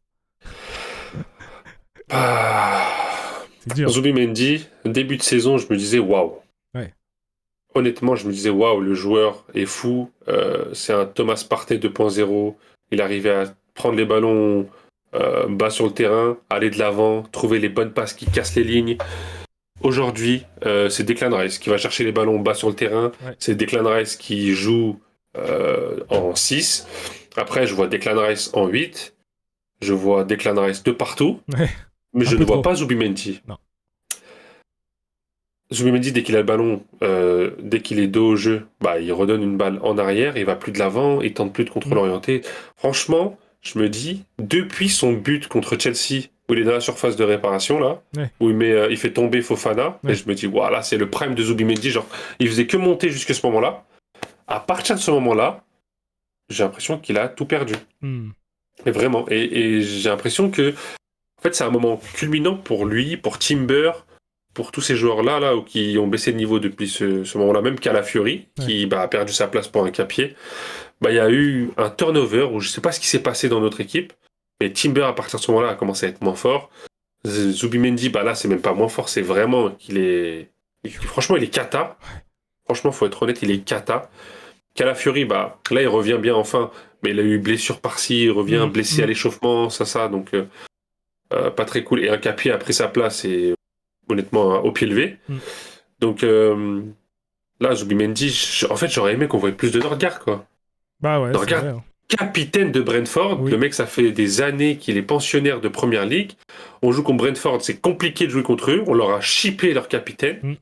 C'est dur.
Zubimendi, début de saison, je me disais waouh. Honnêtement, je me disais waouh, le joueur est fou. C'est un Thomas Partey 2.0. Il arrivait à prendre les ballons bas sur le terrain, aller de l'avant, trouver les bonnes passes qui cassent les lignes. Aujourd'hui, c'est Declan Rice qui va chercher les ballons bas sur le terrain. C'est Declan Rice qui joue en 6. Après, je vois Declan Rice en 8. Je vois Declan Rice de partout. Mais je ne vois pas Zubimendi.
Non.
Zubimendi, dès qu'il a le ballon, dès qu'il est dos au jeu, il redonne une balle en arrière, il va plus de l'avant, il tente plus de contrôle orienté. Franchement, je me dis, depuis son but contre Chelsea, où il est dans la surface de réparation, là, où il fait tomber Fofana, et je me dis, voilà, c'est le prime de Zubimendi, genre, il faisait que monter jusqu'à ce moment-là. À partir de ce moment-là, j'ai l'impression qu'il a tout perdu. Mais vraiment, et j'ai l'impression que, en fait, c'est un moment culminant pour lui, pour Timber, pour tous ces joueurs-là qui ont baissé de niveau depuis ce moment-là, même Calafiori, qui a perdu sa place pour un capier, il y a eu un turnover où je ne sais pas ce qui s'est passé dans notre équipe, mais Timber, à partir de ce moment-là, a commencé à être moins fort. Zubimendi, là, c'est même pas moins fort, c'est vraiment qu'il est... Franchement, il est cata. Franchement, faut être honnête, il est cata. Calafiori, là, il revient bien enfin, mais il a eu blessure par-ci, il revient blessé à l'échauffement, ça, donc pas très cool. Et un capier a pris sa place et honnêtement au pied levé. Donc là, Zubimendi, en fait, j'aurais aimé qu'on voie plus de Norgard, quoi. Norgard, capitaine de Brentford. Le mec, ça fait des années qu'il est pensionnaire de Première Ligue. On joue contre Brentford, c'est compliqué de jouer contre eux. On leur a chippé leur capitaine.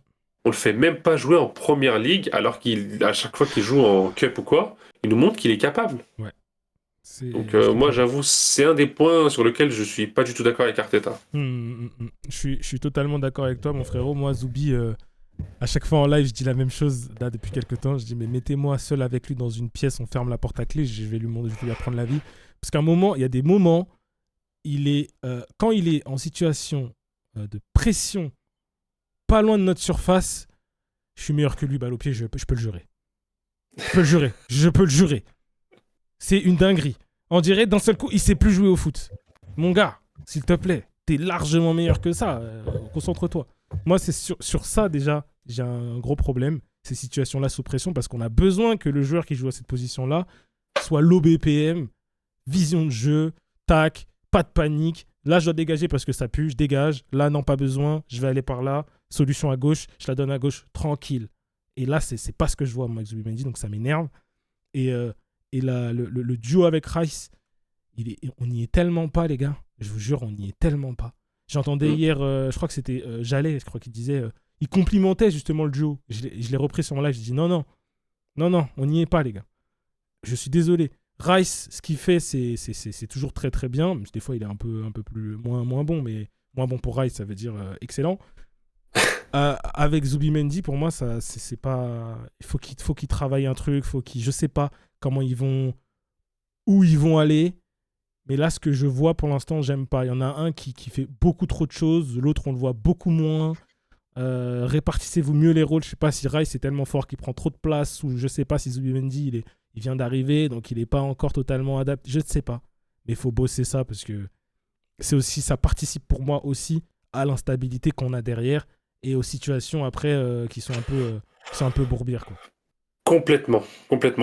On le fait même pas jouer en Première Ligue, alors qu'à chaque fois qu'il joue en Cup ou quoi, il nous montre qu'il est capable. Donc moi, j'avoue, c'est un des points sur lesquels je suis pas du tout d'accord avec Arteta.
Je suis totalement d'accord avec toi, mon frérot. Moi, Zubi, à chaque fois en live, je dis la même chose là depuis quelques temps. Je dis, mais mettez-moi seul avec lui dans une pièce, on ferme la porte à clé, je vais lui apprendre la vie. Parce qu'à un moment, il y a des moments, quand il est en situation de pression, pas loin de notre surface, je suis meilleur que lui, balle au pied, je peux le jurer. Je peux le jurer. C'est une dinguerie. On dirait d'un seul coup, il sait plus jouer au foot. Mon gars, s'il te plaît, t'es largement meilleur que ça. Concentre-toi. Moi, c'est sur ça déjà, j'ai un gros problème. Ces situations-là sous pression, parce qu'on a besoin que le joueur qui joue à cette position-là soit low BPM, vision de jeu, tac, pas de panique. Là, je dois dégager parce que ça pue, je dégage. Là, non, pas besoin, je vais aller par là. Solution à gauche, je la donne à gauche, tranquille. Et là, c'est pas ce que je vois, moi, avec Zubimendi, donc ça m'énerve. Et là, le duo avec Rice, on n'y est tellement pas, les gars. Je vous jure, on n'y est tellement pas. J'entendais hier, je crois que c'était Jallet, je crois qu'il disait... il complimentait justement le duo. Je l'ai repris sur mon live, je dis non, on n'y est pas, les gars. Je suis désolé. Rice, ce qu'il fait, c'est toujours très très bien. Des fois, il est un peu plus moins bon, mais moins bon pour Rice, ça veut dire excellent. Avec Zubimendi, pour moi, ça c'est pas. Il faut qu'il travaille un truc, je sais pas où ils vont aller. Mais là, ce que je vois pour l'instant, j'aime pas. Il y en a un qui fait beaucoup trop de choses, l'autre on le voit beaucoup moins. Répartissez-vous mieux les rôles. Je sais pas si Rice est tellement fort qu'il prend trop de place, ou je sais pas si Zubimendi il vient d'arriver, donc il est pas encore totalement adapté. Je ne sais pas. Mais il faut bosser ça parce que ça participe pour moi aussi à l'instabilité qu'on a derrière et aux situations après qui sont un peu bourbières, quoi.
Complètement.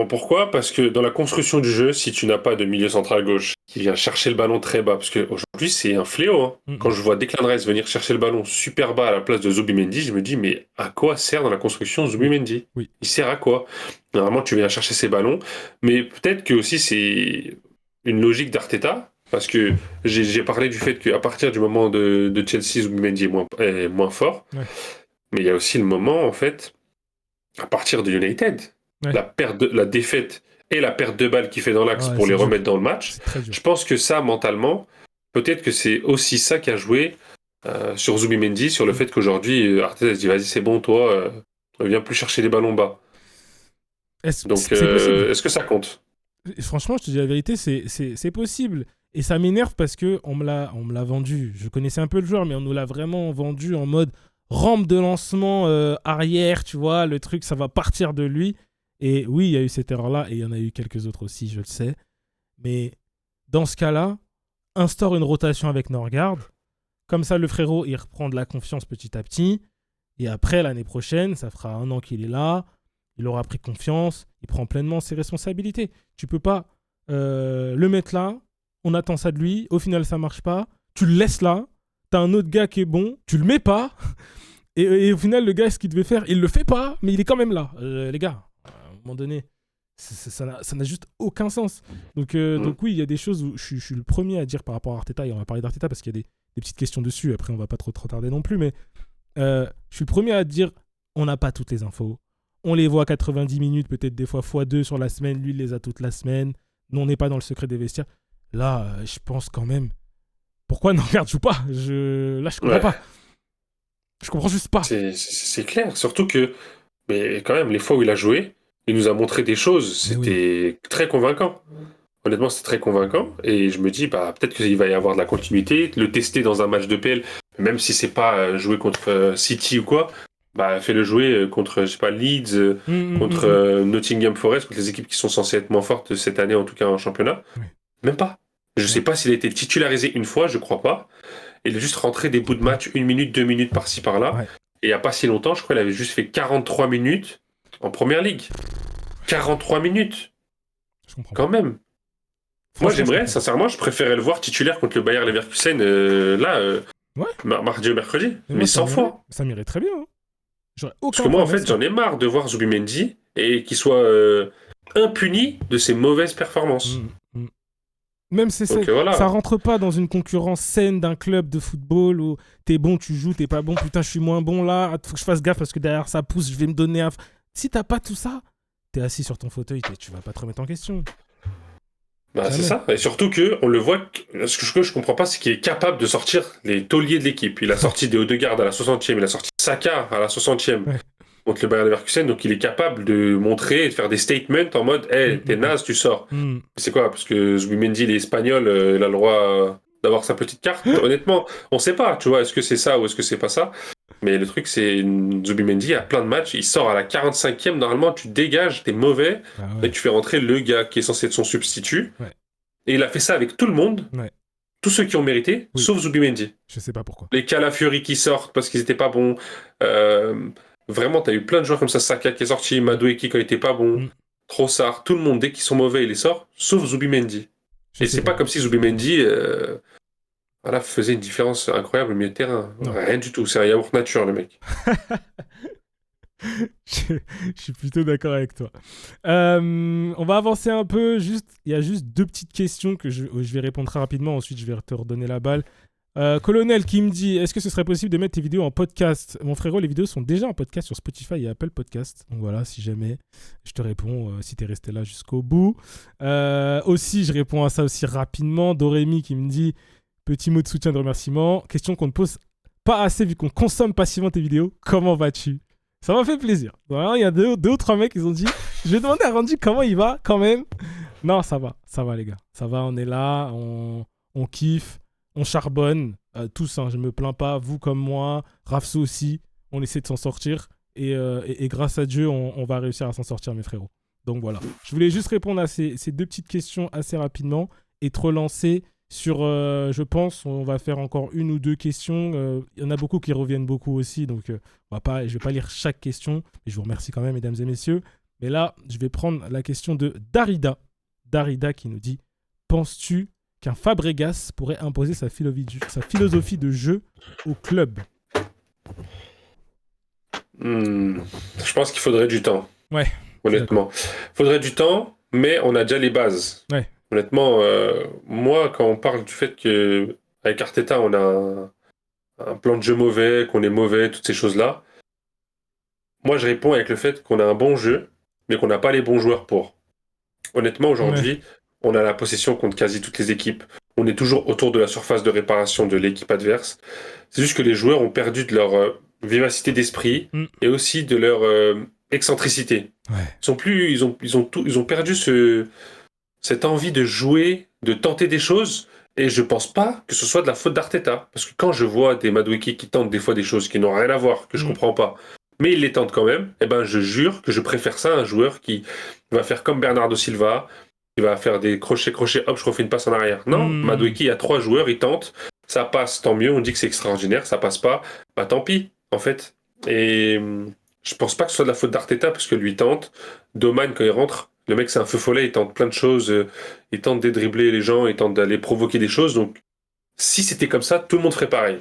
Pourquoi ? Parce que dans la construction du jeu, si tu n'as pas de milieu central gauche qui vient chercher le ballon très bas, parce qu'aujourd'hui c'est un fléau. Hein. Quand je vois Declan Rice venir chercher le ballon super bas à la place de Zubimendi, je me dis mais à quoi sert dans la construction Zubimendi ?
Oui.
Il sert à quoi ? Normalement tu viens chercher ces ballons, mais peut-être que aussi c'est une logique d'Arteta, parce que j'ai parlé du fait qu'à partir du moment de Chelsea, Zubimendi est moins fort, mais il y a aussi le moment en fait à partir de United. La défaite et la perte de balles qu'il fait dans l'axe pour les remettre dans le match, je pense que ça, mentalement, peut-être que c'est aussi ça qui a joué sur Zubimendi, sur le fait qu'aujourd'hui, Arteta se dit, vas-y, c'est bon, toi, viens plus chercher les ballons bas. Donc, est-ce que ça compte ?
Franchement, je te dis la vérité, c'est possible. Et ça m'énerve parce qu'on me l'a vendu. Je connaissais un peu le joueur, mais on nous l'a vraiment vendu en mode rampe de lancement arrière, tu vois, le truc, ça va partir de lui. Et oui, il y a eu cette erreur-là, et il y en a eu quelques autres aussi, je le sais. Mais dans ce cas-là, instaure une rotation avec Norgard. Comme ça, le frérot, il reprend de la confiance petit à petit. Et après, l'année prochaine, ça fera 1 an qu'il est là. Il aura pris confiance. Il prend pleinement ses responsabilités. Tu peux pas le mettre là. On attend ça de lui. Au final, ça marche pas. Tu le laisses là. T'as un autre gars qui est bon. Tu le mets pas. Et au final, le gars, ce qu'il devait faire, il le fait pas, mais il est quand même là. Les gars, à un moment donné, ça n'a juste aucun sens. Donc oui, il y a des choses où je suis le premier à dire par rapport à Arteta, et on va parler d'Arteta parce qu'il y a des petites questions dessus, après on va pas trop tarder non plus, mais je suis le premier à dire, on n'a pas toutes les infos. On les voit 90 minutes, peut-être des fois x2 sur la semaine, lui il les a toute la semaine. Nous on n'est pas dans le secret des vestiaires. Là, je pense quand même, pourquoi Norgard joue pas ? Là, je comprends pas. Je comprends juste pas.
C'est clair, surtout que, mais quand même, les fois où il a joué, il nous a montré des choses, c'était très convaincant. Honnêtement, c'était très convaincant, et je me dis, peut-être qu'il va y avoir de la continuité, le tester dans un match de PL, même si c'est pas jouer contre City ou quoi, fais-le jouer contre, je sais pas, Leeds, contre Nottingham Forest, contre les équipes qui sont censées être moins fortes cette année, en tout cas en championnat. Même pas. Je sais pas s'il a été titularisé une fois, je crois pas. Il a juste rentré des bouts de match, 1 minute, 2 minutes par-ci par-là. Et il n'y a pas si longtemps, je crois qu'il avait juste fait 43 minutes en première ligue. 43 minutes.
Je comprends.
Quand même. Moi, sincèrement, je préférais le voir titulaire contre le Bayer Leverkusen mardi ou mercredi. Mais 100 fois.
Ça m'irait très bien. Hein.
Parce que moi, en fait, j'en ai marre de voir Zubimendi et qu'il soit impuni de ses mauvaises performances.
Même si ça rentre pas dans une concurrence saine d'un club de football où t'es bon, tu joues, t'es pas bon, putain, je suis moins bon là, faut que je fasse gaffe parce que derrière ça pousse, je vais me donner un... Si t'as pas tout ça, t'es assis sur ton fauteuil, tu vas pas te remettre en question.
C'est ça, et surtout on le voit, ce que je comprends pas, c'est qu'il est capable de sortir les tauliers de l'équipe. Il a sorti des Odegaard à la 60e, il a sorti Saka à la 60e. Contre le Bayer Leverkusen, donc il est capable de montrer et de faire des statements en mode hey, t'es naze, tu sors. C'est quoi ? Parce que Zubimendi, il est espagnol, il a le droit d'avoir sa petite carte. Honnêtement, on sait pas, tu vois, est-ce que c'est ça ou est-ce que c'est pas ça ? Mais le truc, c'est Zubimendi, à plein de matchs, il sort à la 45e, normalement, tu dégages, t'es mauvais, et tu fais rentrer le gars qui est censé être son substitut. Et il a fait ça avec tout le monde. Tous ceux qui ont mérité, sauf Zubimendi.
Je sais pas pourquoi.
Les Calafiori qui sortent parce qu'ils étaient pas bons. Vraiment, t'as eu plein de joueurs comme ça, Saka qui est sorti, Madueke quand il était pas bon, Trossard, tout le monde, dès qu'ils sont mauvais, il les sort, sauf Zubimendi. Et c'est pas comme si Zubimendi faisait une différence incroyable au milieu de terrain. Rien du tout, c'est un yaourt nature, le mec.
Je suis plutôt d'accord avec toi. On va avancer un peu. Il y a juste 2 petites questions que je vais répondre très rapidement. Ensuite, je vais te redonner la balle. Colonel qui me dit, est-ce que ce serait possible de mettre tes vidéos en podcast? Mon frérot, les vidéos sont déjà en podcast sur Spotify et Apple Podcast. Donc voilà, si jamais, je te réponds si t'es resté là jusqu'au bout. Aussi, je réponds à ça aussi rapidement. Dorémy qui me dit, petit mot de soutien, de remerciement. Question qu'on ne pose pas assez vu qu'on consomme passivement tes vidéos. Comment vas-tu? Ça m'a fait plaisir. Il y a deux ou trois mecs qui ont dit, je vais demander à Randy comment il va quand même. Non, ça va les gars. Ça va, on est là, on kiffe. On charbonne, tous, hein, je me plains pas, vous comme moi, Rafso aussi, on essaie de s'en sortir et grâce à Dieu, on va réussir à s'en sortir, mes frérots. Donc voilà, je voulais juste répondre à ces deux petites questions assez rapidement et te relancer sur, je pense, on va faire encore une ou deux questions. Il y en a beaucoup qui reviennent beaucoup aussi, donc je vais pas lire chaque question, mais je vous remercie quand même, mesdames et messieurs. Mais là, je vais prendre la question de Darida. Darida qui nous dit, penses-tu qu'un Fabregas pourrait imposer sa philosophie de jeu au club?
Je pense qu'il faudrait du temps.
Ouais.
Honnêtement. Il faudrait du temps, mais on a déjà les bases.
Ouais.
Honnêtement, moi, quand on parle du fait qu'avec Arteta, on a un plan de jeu mauvais, qu'on est mauvais, toutes ces choses-là, moi, je réponds avec le fait qu'on a un bon jeu, mais qu'on n'a pas les bons joueurs pour. Honnêtement, aujourd'hui, on a la possession contre quasi toutes les équipes. On est toujours autour de la surface de réparation de l'équipe adverse. C'est juste que les joueurs ont perdu de leur vivacité d'esprit et aussi de leur excentricité.
Ouais.
Ils ont perdu cette envie de jouer, de tenter des choses. Et je pense pas que ce soit de la faute d'Arteta. Parce que quand je vois des Madueke qui tentent des fois des choses qui n'ont rien à voir, que je comprends pas, mais ils les tentent quand même, eh ben je jure que je préfère ça à un joueur qui va faire comme Bernardo Silva, qui va faire des crochets, hop, je refais une passe en arrière. Non, Madueke, il y a 3 joueurs, ils tentent, ça passe, tant mieux, on dit que c'est extraordinaire, ça passe pas, bah tant pis, en fait. Et je pense pas que ce soit de la faute d'Arteta, parce que lui tente. Doman, quand il rentre, le mec c'est un feu follet, il tente plein de choses, il tente de dribbler les gens, il tente d'aller provoquer des choses, donc si c'était comme ça, tout le monde ferait pareil.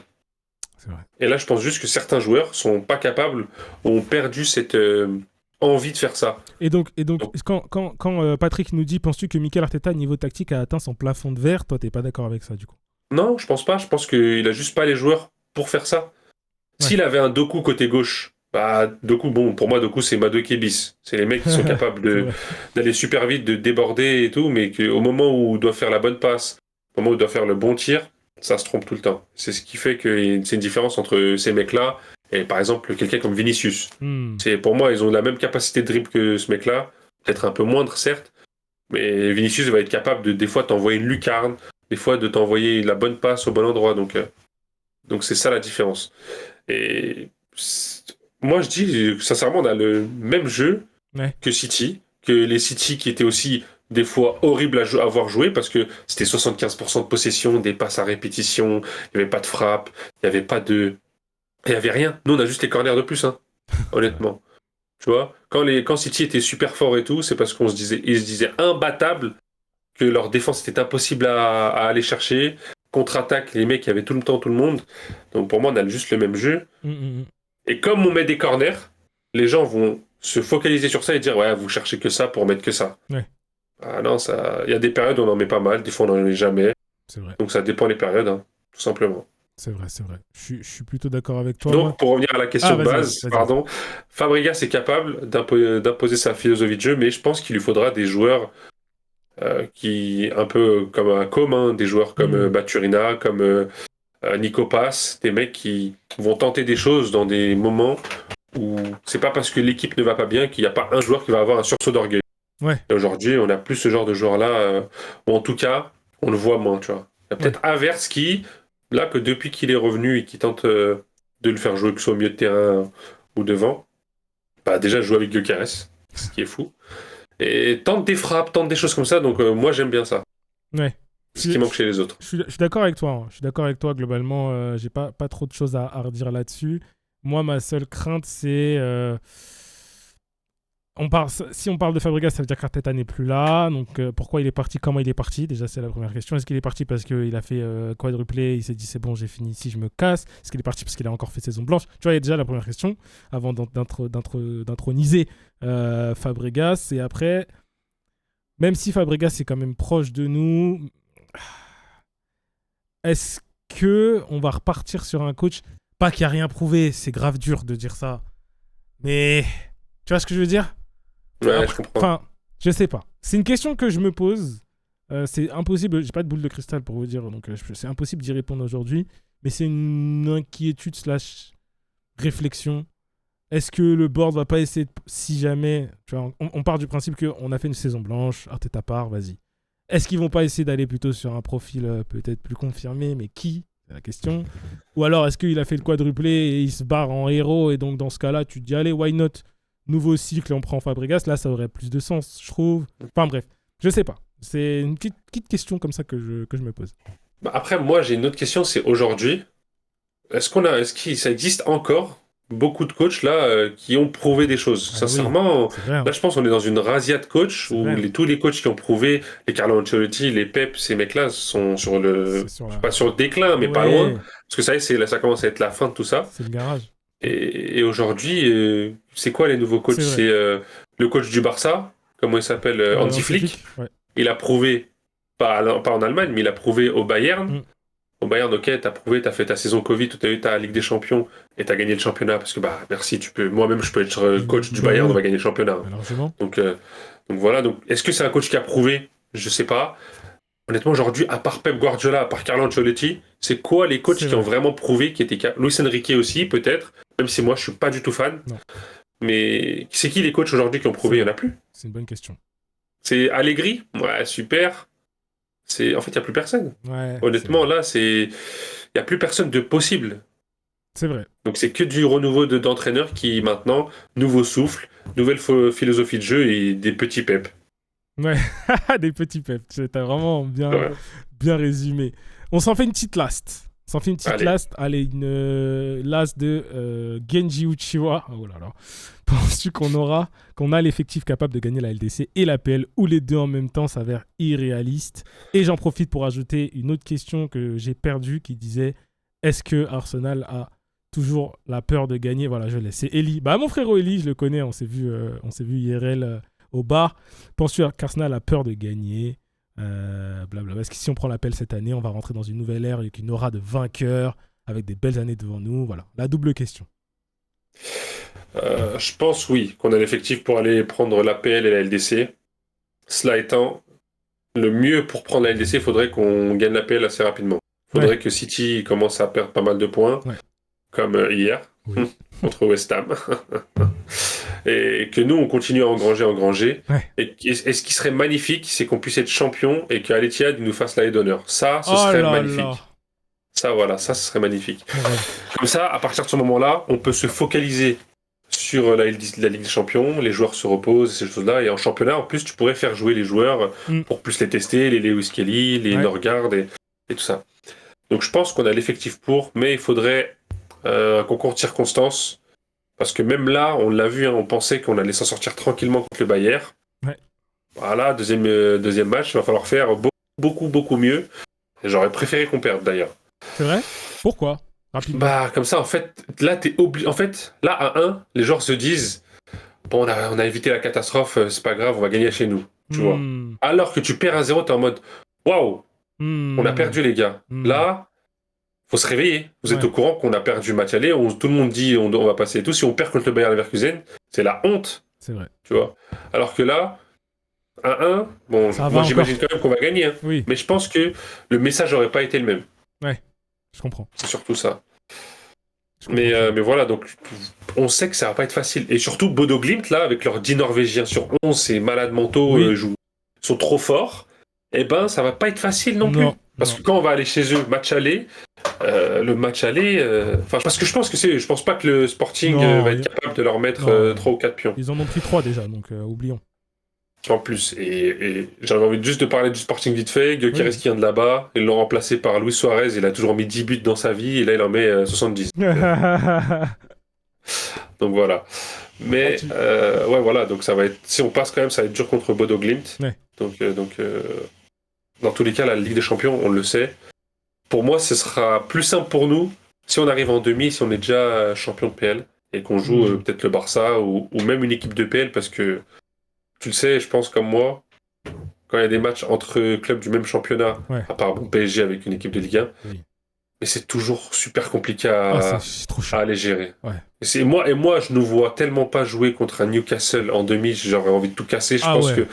C'est vrai.
Et là, je pense juste que certains joueurs sont pas capables, ont perdu cette envie de faire ça.
Et donc quand Patrick nous dit, penses-tu que Mikel Arteta, niveau tactique, a atteint son plafond de verre? Toi, t'es pas d'accord avec ça, du coup?
Non, je pense pas. Je pense qu'il a juste pas les joueurs pour faire ça. Ouais. S'il avait un Doku côté gauche, bah Doku, bon, pour moi, Doku, c'est Madueke bis. C'est les mecs qui sont capables d'aller super vite, de déborder et tout, mais qu'au moment où il doit faire la bonne passe, au moment où il doit faire le bon tir, ça se trompe tout le temps. C'est ce qui fait que c'est une différence entre ces mecs-là et par exemple quelqu'un comme Vinicius. C'est, pour moi, ils ont la même capacité de dribble que ce mec-là, peut-être un peu moindre certes, mais Vinicius va être capable de des fois t'envoyer une lucarne, des fois de t'envoyer la bonne passe au bon endroit. Donc c'est ça la différence. Et moi je dis sincèrement, on a le même jeu que City, que les City qui étaient aussi des fois horribles à avoir joué parce que c'était 75% de possession, des passes à répétition, il n'y avait pas de frappe, il n'y avait rien. Nous on a juste les corners de plus, hein, honnêtement. Tu vois, quand City était super fort et tout, c'est parce qu'ils se disaient imbattables, que leur défense était impossible à aller chercher. Contre-attaque, les mecs, il y avait tout le temps tout le monde. Donc pour moi, on a juste le même jeu. Et comme on met des corners, les gens vont se focaliser sur ça et dire ouais, vous cherchez que ça pour mettre que ça.
Ouais.
Ah non, il y a des périodes où on en met pas mal, des fois on n'en met jamais.
C'est vrai.
Donc ça dépend des périodes, hein, tout simplement.
C'est vrai. Je suis plutôt d'accord avec toi.
Donc, pour revenir à la question de base, pardon, Fabregas est capable d'imposer sa philosophie de jeu, mais je pense qu'il lui faudra des joueurs qui, un peu comme un commun, des joueurs comme Baturina, comme Nico Pass, des mecs qui vont tenter des choses dans des moments où c'est pas parce que l'équipe ne va pas bien qu'il n'y a pas un joueur qui va avoir un sursaut d'orgueil.
Ouais.
Et aujourd'hui, on n'a plus ce genre de joueur-là, ou en tout cas, on le voit moins, tu vois. Il y a peut-être Havertz qui, là, que depuis qu'il est revenu et qui tente de le faire jouer, que ce soit au milieu de terrain ou devant, bah déjà jouer avec Gyökeres, ce qui est fou. Et tente des frappes, tente des choses comme ça, donc moi j'aime bien ça.
Ouais.
Ce qui manque chez les autres.
Je suis d'accord avec toi. Hein. Je suis d'accord avec toi, globalement. J'ai pas trop de choses à redire là-dessus. Moi, ma seule crainte, c'est... si on parle de Fabregas, ça veut dire qu'Arteta n'est plus là. Donc, pourquoi il est parti? Comment il est parti? Déjà, c'est la première question. Est-ce qu'il est parti parce qu'il a fait quadruplé, il s'est dit c'est bon, j'ai fini ici, je me casse? Est-ce qu'il est parti parce qu'il a encore fait saison blanche? Tu vois, il y a déjà la première question avant d'introniser Fabregas. Et après, même si Fabregas est quand même proche de nous, est-ce qu'on va repartir sur un coach, pas qu'il n'y a rien prouvé, c'est grave dur de dire ça, mais tu vois ce que je veux dire?
Ouais, je comprends.
Enfin, je sais pas. C'est une question que je me pose. C'est impossible, j'ai pas de boule de cristal pour vous dire, donc c'est impossible d'y répondre aujourd'hui, mais c'est une inquiétude / réflexion. Est-ce que le board va pas essayer, si jamais, tu vois, on part du principe qu'on a fait une saison blanche, Arteta part, vas-y. Est-ce qu'ils vont pas essayer d'aller plutôt sur un profil peut-être plus confirmé, mais qui? C'est la question. Ou alors, est-ce qu'il a fait le quadruplé et il se barre en héros, et donc dans ce cas-là, tu te dis, allez, why not? Nouveau cycle, on prend Fabregas, là, ça aurait plus de sens, je trouve. Enfin bref, je sais pas. C'est une petite question comme ça que je me pose.
Bah, après, moi, j'ai une autre question, c'est aujourd'hui, est-ce que ça existe encore beaucoup de coachs là qui ont prouvé des choses?
Ah
Sincèrement,
oui, vrai, hein.
là, je pense qu'on est dans une razzia de coachs où
Vrai, hein.
tous les coachs qui ont prouvé, les Carlo Ancelotti, les Pep, ces mecs-là sont sur le, pas sur le déclin, mais pas loin, parce que ça y est, là, ça commence à être la fin de tout ça.
C'est le garage.
Et aujourd'hui, c'est quoi les nouveaux coachs? C'est le coach du Barça, comment il s'appelle, Hansi Flick.
Ouais.
Il a prouvé, pas en Allemagne, mais il a prouvé au Bayern. Au Bayern, ok, t'as prouvé, t'as fait ta saison Covid, t'as eu ta Ligue des Champions et t'as gagné le championnat parce que bah merci, moi-même je peux être coach du Bayern, on va gagner le championnat. Donc voilà. Donc est-ce que c'est un coach qui a prouvé? Je sais pas. Honnêtement, aujourd'hui, à part Pep Guardiola, à part Carlo Ancelotti, c'est quoi les coachs qui ont vraiment prouvé qui étaient capables? Luis Enrique aussi, peut-être, même si moi je suis pas du tout fan.
Non.
Mais c'est qui les coachs aujourd'hui qui ont prouvé? Il y en a plus.
C'est une bonne question.
C'est Allegri? Ouais, super. En fait, il n'y a plus personne.
Ouais,
honnêtement, là, il n'y a plus personne de possible.
C'est vrai.
Donc, c'est que du renouveau d'entraîneurs qui, maintenant, nouveau souffle, nouvelle philosophie de jeu et des petits peps.
Ouais, des petits peps. T'as vraiment bien résumé. On s'en fait une petite last. Allez, une last de Genji Uchiwa. Oh là là. Penses-tu qu'on a l'effectif capable de gagner la LDC et la PL ou les deux en même temps s'avère irréaliste? Et j'en profite pour ajouter une autre question que j'ai perdue qui disait est-ce que Arsenal a toujours la peur de gagner? Voilà, je laisse. C'est Eli. Bah, mon frérot Eli, je le connais, on s'est vu IRL au bar. Penses-tu qu'Arsenal a peur de gagner? Blablabla. Parce que si on prend l'appel cette année, on va rentrer dans une nouvelle ère avec une aura de vainqueur, avec des belles années devant nous. Voilà, la double question.
Je pense, oui, qu'on a l'effectif pour aller prendre l'APL et la LDC. Cela étant, le mieux pour prendre la LDC, il faudrait qu'on gagne l'APL assez rapidement. Il faudrait que City commence à perdre pas mal de points, comme hier, contre West Ham. Et que nous, on continue à engranger. Et ce qui serait magnifique, c'est qu'on puisse être champion et qu'à l'Etihad, il nous fasse la haie d'honneur. Ça, ce serait magnifique. Ça, voilà, ça, ce serait magnifique. Comme ça, à partir de ce moment-là, on peut se focaliser sur la Ligue des Champions, les joueurs se reposent, ces choses-là, et en championnat, en plus, tu pourrais faire jouer les joueurs pour plus les tester, les Lewis Kelly, les Norgard et tout ça. Donc je pense qu'on a l'effectif pour, mais il faudrait un concours de circonstances, parce que même là, on l'a vu, on pensait qu'on allait s'en sortir tranquillement contre le Bayern. Voilà, deuxième match, il va falloir faire beaucoup mieux. Et j'aurais préféré qu'on perde d'ailleurs.
C'est vrai? Pourquoi? Rapidement.
Bah, comme ça, en fait, là, t'es obligé. En fait, là, à 1, les joueurs se disent bon, on a évité la catastrophe, c'est pas grave, on va gagner chez nous. Tu vois. Alors que tu perds à 0, t'es en mode waouh, on a perdu, les gars. Là, faut se réveiller. Vous êtes au courant qu'on a perdu le match aller, tout le monde dit on va passer et tout. Si on perd contre le Bayer Leverkusen, c'est la honte.
C'est vrai.
Tu vois. Alors que là, à 1, bon, moi j'imagine quand même qu'on va gagner. Hein.
Oui.
Mais je pense que le message aurait pas été le même.
Ouais. Je comprends.
C'est surtout ça. Mais voilà, donc on sait que ça va pas être facile. Et surtout, Bodo Glimt, là, avec leurs 10 Norvégiens sur 11, ces malades mentaux sont trop forts. Eh ben, ça va pas être facile non plus. Parce que quand on va aller chez eux, match aller, le match aller... parce que je pense pas que le Sporting va être capable de leur mettre 3 ou 4 pions.
Ils en ont pris 3 déjà, donc oublions.
En plus, et j'avais envie juste de parler du Sporting vite fait. Gyökeres qui vient de là-bas, ils l'ont remplacé par Luis Suarez, il a toujours mis 10 buts dans sa vie, et là il en met 70. Donc voilà. Mais voilà, donc ça va être, si on passe quand même, ça va être dur contre Bodo Glimt. Donc dans tous les cas, la Ligue des Champions, on le sait. Pour moi, ce sera plus simple pour nous si on arrive en demi, si on est déjà champion de PL, et qu'on joue peut-être le Barça, ou même une équipe de PL, parce que tu le sais, je pense comme moi, quand il y a des matchs entre clubs du même championnat, à part PSG avec une équipe de Ligue 1, mais c'est toujours super compliqué
c'est trop chaud.
à aller gérer.
Ouais.
Et moi, je ne vois tellement pas jouer contre un Newcastle en demi, j'aurais envie de tout casser. Je pense que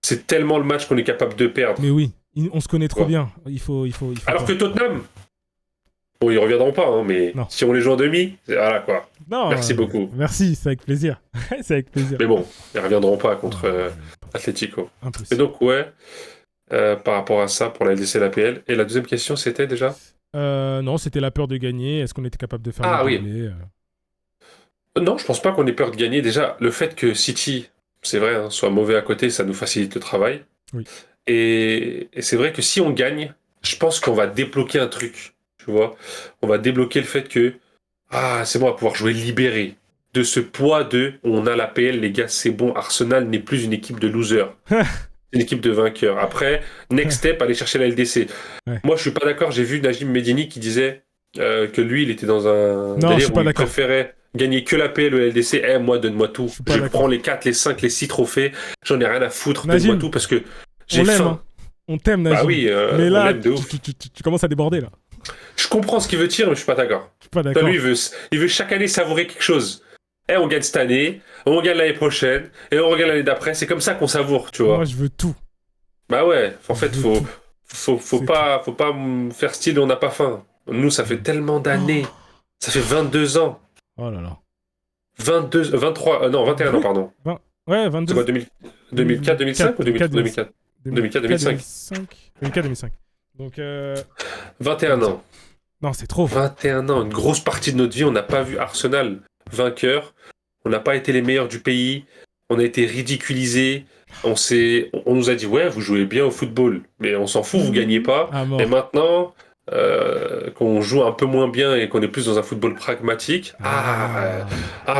c'est tellement le match qu'on est capable de perdre.
Mais oui, on se connaît trop bien. Il faut
Alors que Tottenham, bon, ils reviendront pas, hein, mais si on les joue en demi, voilà quoi.
Non,
merci beaucoup.
Merci, c'est avec plaisir. C'est avec plaisir.
Mais bon, ils reviendront pas contre Atlético.
Impossible.
Et donc, par rapport à ça, pour la LDC et la PL. Et la deuxième question, c'était déjà
non, c'était la peur de gagner. Est-ce qu'on était capable de faire le doublé
Non, je pense pas qu'on ait peur de gagner. Déjà, le fait que City, c'est vrai, hein, soit mauvais à côté, ça nous facilite le travail.
Oui.
Et c'est vrai que si on gagne, je pense qu'on va débloquer un truc. Tu vois, on va débloquer le fait que c'est bon, on va pouvoir jouer libéré de ce poids de on a la PL, les gars, c'est bon. Arsenal n'est plus une équipe de losers. C'est une équipe de vainqueurs. Après, next step, aller chercher la LDC. Ouais. Moi, je suis pas d'accord. J'ai vu Najim Medini qui disait que lui, il était dans un délire où il préférait gagner que la PL ou la LDC. Moi, donne-moi tout. Je prends les 4, les 5, les 6 trophées. J'en ai rien à foutre. Donne-moi tout parce que j'ai faim.
Hein. On t'aime, Najim.
Bah oui,
mais là, tu commences à déborder, là.
Je comprends ce qu'il veut dire, mais je suis pas d'accord. Lui, il veut chaque année savourer quelque chose. On gagne cette année, on gagne l'année prochaine, et on regagne l'année d'après. C'est comme ça qu'on savoure, tu vois.
Moi, je veux tout.
Bah ouais, en fait, faut pas faire style on n'a pas faim. Nous, ça fait tellement d'années. Ça fait 22 ans.
Oh là là.
21 ans, pardon.
Ouais, 22.
C'est quoi, 2004, 2005 ou 2004, 2005
2005. Donc
21 ans.
Non, c'est trop.
21 ans, une grosse partie de notre vie, on n'a pas vu Arsenal vainqueur. On n'a pas été les meilleurs du pays. On a été ridiculisés. On nous a dit vous jouez bien au football, mais on s'en fout, vous gagnez pas. Et maintenant qu'on joue un peu moins bien et qu'on est plus dans un football pragmatique,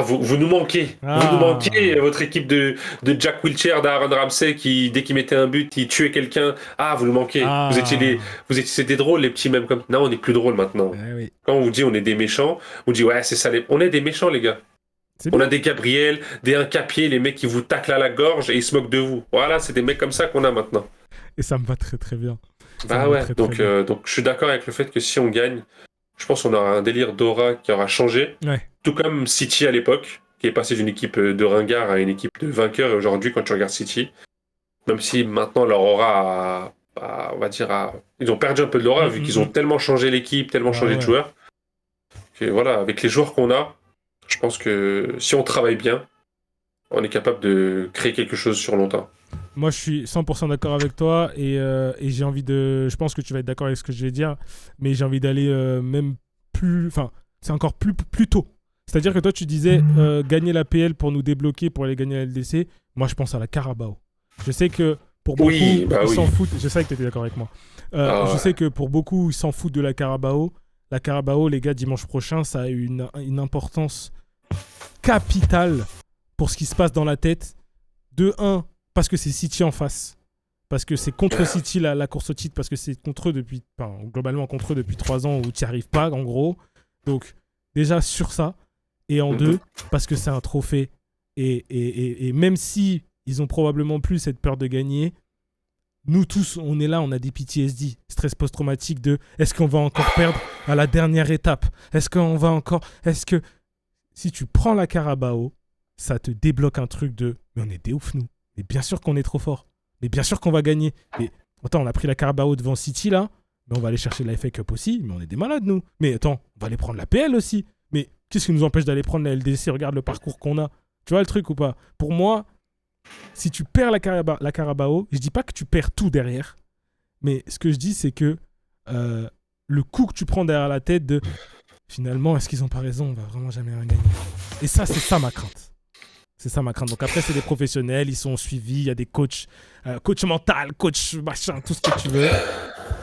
vous nous manquez. Vous nous manquez, votre équipe de Jack Wilshere, d'Aaron Ramsey qui dès qu'il mettait un but, il tuait quelqu'un. Vous nous manquez. C'était drôle les petits même comme. Non, on est plus drôle maintenant.
Oui.
Quand on vous dit on est des méchants, on dit c'est ça. On est des méchants les gars. On a des Gabriel, des Incapié, les mecs qui vous taclent à la gorge et ils se moquent de vous. Voilà, c'est des mecs comme ça qu'on a maintenant.
Et ça me va très très bien.
Donc je suis d'accord avec le fait que si on gagne, je pense qu'on aura un délire d'aura qui aura changé.
Ouais.
Tout comme City à l'époque, qui est passé d'une équipe de ringards à une équipe de vainqueurs. Et aujourd'hui, quand tu regardes City, même si maintenant leur aura on va dire ils ont perdu un peu de l'aura vu qu'ils ont tellement changé l'équipe, tellement changé de joueurs. Et voilà, avec les joueurs qu'on a, je pense que si on travaille bien, on est capable de créer quelque chose sur longtemps.
Moi, je suis 100% d'accord avec toi et j'ai envie de... Je pense que tu vas être d'accord avec ce que je vais dire, mais j'ai envie d'aller même plus... Enfin, c'est encore plus tôt. C'est-à-dire que toi, tu disais gagner la PL pour nous débloquer, pour aller gagner la LDC. Moi, je pense à la Carabao. Je sais que pour beaucoup, ils s'en foutent. Je sais que tu étais d'accord avec moi. Je sais que pour beaucoup, ils s'en foutent de la Carabao. La Carabao, les gars, dimanche prochain, ça a une importance capitale pour ce qui se passe dans la tête. De 1, parce que c'est City en face. Parce que c'est contre City la course au titre. Parce que c'est contre eux globalement contre eux depuis 3 ans où tu n'y arrives pas, en gros. Donc, déjà sur ça. Et en 2, parce que c'est un trophée. Et même si ils ont probablement plus cette peur de gagner, nous tous, on est là, on a des PTSD, stress post-traumatique de est-ce qu'on va encore perdre à la dernière étape ? Est-ce que si tu prends la Carabao, ça te débloque un truc de mais on est des ouf nous. Mais bien sûr qu'on est trop fort. Mais bien sûr qu'on va gagner. Mais attends, on a pris la Carabao devant City là, mais on va aller chercher la FA Cup aussi, mais on est des malades nous. Mais attends, on va aller prendre la PL aussi. Mais qu'est-ce qui nous empêche d'aller prendre la LDC ? Regarde le parcours qu'on a. Tu vois le truc ou pas ? Pour moi, si tu perds la Carabao, je dis pas que tu perds tout derrière, mais ce que je dis c'est que le coup que tu prends derrière la tête de finalement, est-ce qu'ils ont pas raison ? On va vraiment jamais rien gagner. Et ça, c'est ça ma crainte. C'est ça ma crainte. Donc après, c'est des professionnels, ils sont suivis, il y a des coachs, coach mental, coach machin, tout ce que tu veux.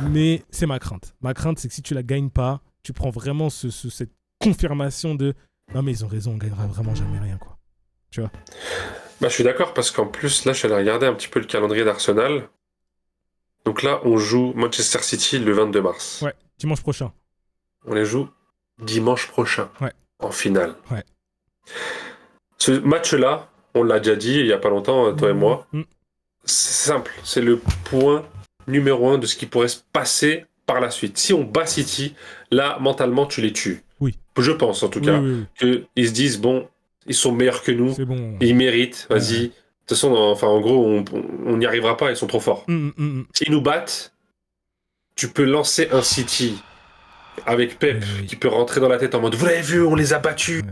Mais c'est ma crainte. Ma crainte, c'est que si tu la gagnes pas, tu prends vraiment cette confirmation de non mais ils ont raison, on gagnera vraiment jamais rien, quoi. Tu vois ?
Je suis d'accord parce qu'en plus, là, je suis allé regarder un petit peu le calendrier d'Arsenal. Donc là, on joue Manchester City le 22 mars.
Ouais, dimanche prochain.
On les joue dimanche prochain.
Ouais.
En finale.
Ouais.
Ce match-là, on l'a déjà dit il y a pas longtemps, toi et moi. C'est simple. C'est le point numéro 1 de ce qui pourrait se passer par la suite. Si on bat City, là, mentalement, tu les tues.
Oui.
Je pense, en tout cas, qu'ils se disent, bon, ils sont meilleurs que nous, ils méritent, vas-y. De toute façon, en gros, on n'y arrivera pas, ils sont trop forts. S'ils nous battent, tu peux lancer un City avec Pep qui peut rentrer dans la tête en mode, vous l'avez vu, on les a battus,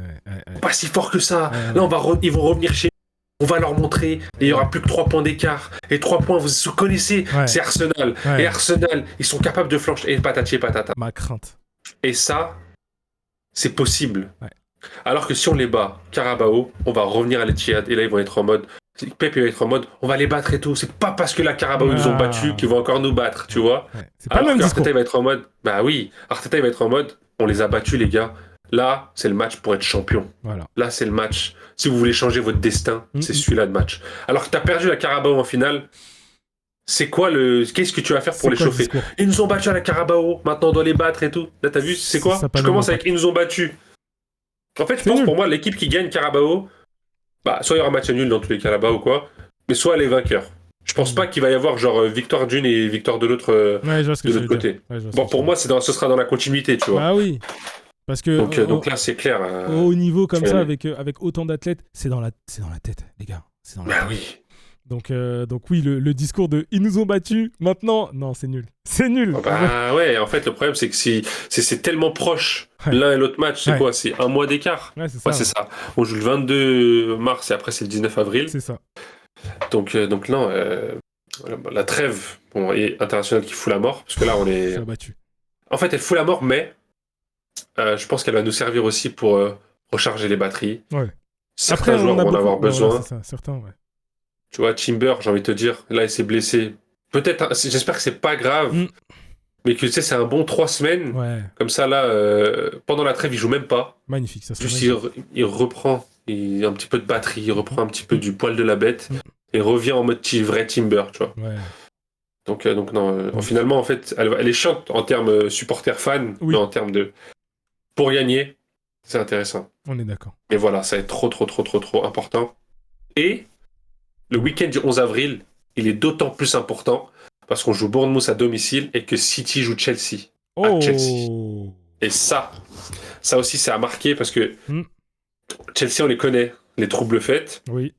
pas si fort que ça. Là, ils vont revenir chez nous, on va leur montrer, et il n'y aura plus que 3 points d'écart. Et 3 points, vous connaissez, c'est Arsenal. Et Arsenal, ils sont capables de flancher, et patati et patata.
Ma crainte.
Et ça, c'est possible. Alors que si on les bat, Carabao, on va revenir à l'Etihad, et là, ils vont être en mode, Pep il va être en mode, on va les battre et tout. C'est pas parce que la Carabao ils nous ont battus qu'ils vont encore nous battre, tu vois.
C'est pas le même discours.
Arteta il va être en mode, bah oui, Arteta il va être en mode, on les a battus les gars. Là, c'est le match pour être champion.
Voilà.
Là, c'est le match. Si vous voulez changer votre destin, c'est celui-là de match. Alors que t'as perdu la Carabao en finale, c'est quoi qu'est-ce que tu vas faire pour les chauffer? Ils nous ont battus à la Carabao, maintenant on doit les battre et tout. Là, t'as vu, c'est quoi? Je commence avec ils nous ont battus. En fait, je pense pour moi, l'équipe qui gagne Carabao, bah, soit il y aura match nul dans tous les cas là-bas ou quoi, mais soit elle est vainqueur. Je pense pas qu'il va y avoir genre victoire d'une et victoire de l'autre de l'autre côté. Bon, pour moi, ce sera dans la continuité, tu vois.
Ah oui. Parce que
donc là, c'est clair.
Au niveau comme ça, avec autant d'athlètes, c'est dans la tête, les gars. C'est dans la tête.
Oui.
Donc oui, le discours de ils nous ont battus, maintenant, non, c'est nul. C'est nul.
Ouais, en fait, le problème, c'est que c'est tellement proche l'un et l'autre match. C'est quoi? C'est 1 mois d'écart. Ouais, c'est ça. On joue le 22 mars et après, c'est le 19 avril.
C'est ça.
Donc non, la trêve internationale qui fout la mort, parce que là, on est.
Battu.
En fait, elle fout la mort, mais je pense qu'elle va nous servir aussi pour recharger les batteries.
Ouais.
Certains joueurs vont en avoir besoin.
C'est ça, certains, ouais.
Tu vois, Timber, j'ai envie de te dire, là, il s'est blessé. Peut-être, j'espère que c'est pas grave, mais que tu sais, c'est un bon 3 semaines.
Ouais.
Comme ça, là, pendant la trêve, il joue même pas.
Magnifique, ça serait
juste magnifique. Il reprend un petit peu de batterie, il reprend un petit peu du poil de la bête et revient en mode vrai Timber, tu vois.
Ouais.
Donc non, finalement, en fait, elle est chiante en termes supporter-fan, mais en termes de. Pour gagner, c'est intéressant.
On est d'accord.
Et voilà, ça va être trop important. Et. Le week-end du 11 avril, il est d'autant plus important parce qu'on joue Bournemouth à domicile et que City joue Chelsea à Chelsea. Et ça aussi, c'est à marquer parce que Chelsea, on les connaît, les troubles faits.
Oui.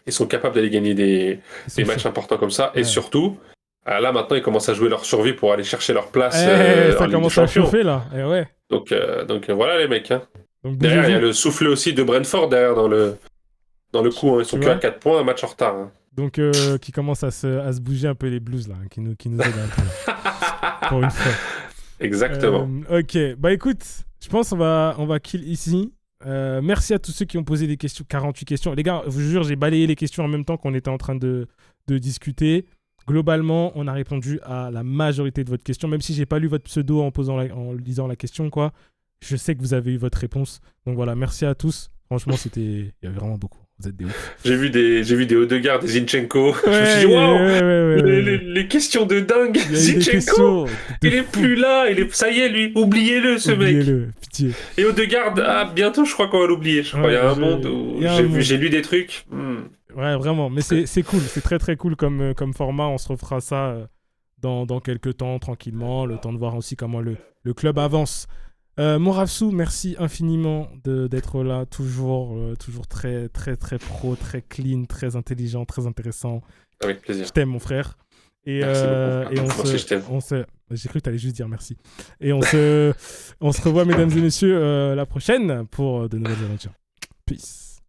Ils sont capables d'aller gagner des matchs importants comme ça. Ouais. Et surtout, là, maintenant, ils commencent à jouer leur survie pour aller chercher leur place.
Ça commence à chauffer, là. Ouais.
Donc voilà, les mecs. Hein. Donc, derrière, il y a le soufflet aussi de Brentford derrière dans le coup, hein. Ils sont que à 4 points, un match en retard. Hein.
Donc, qui commence à se bouger un peu les Blues, là, qui nous aident un peu. Pour une fois.
Exactement.
Ok, bah écoute, je pense qu'on va kill ici. Merci à tous ceux qui ont posé des questions, 48 questions. Les gars, je vous jure, j'ai balayé les questions en même temps qu'on était en train de discuter. Globalement, on a répondu à la majorité de votre question, même si j'ai pas lu votre pseudo en lisant la question, quoi. Je sais que vous avez eu votre réponse. Donc voilà, merci à tous. Franchement, il y avait vraiment beaucoup. Vous êtes des ouf.
J'ai vu des Odegaard, des Zinchenko. Je me suis dit, waouh, les questions de dingue. Zinchenko, il est plus là. Ça y est, lui. Oubliez-le, ce mec.
Oubliez-le, pitié.
Et Odegaard, bientôt, je crois qu'on va l'oublier. Il y a un monde où j'ai lu des trucs.
Ouais, vraiment. Mais c'est cool. C'est très, très cool comme format. On se refera ça dans quelques temps, tranquillement. Le temps de voir aussi comment le club avance. Mon Rafsou, merci infiniment d'être là, toujours très, très, très pro, très clean, très intelligent, très intéressant.
Avec plaisir.
Je t'aime, mon frère. Et j'ai cru que tu allais juste dire merci. Et on se revoit, mesdames et messieurs, la prochaine pour de nouvelles aventures. Peace.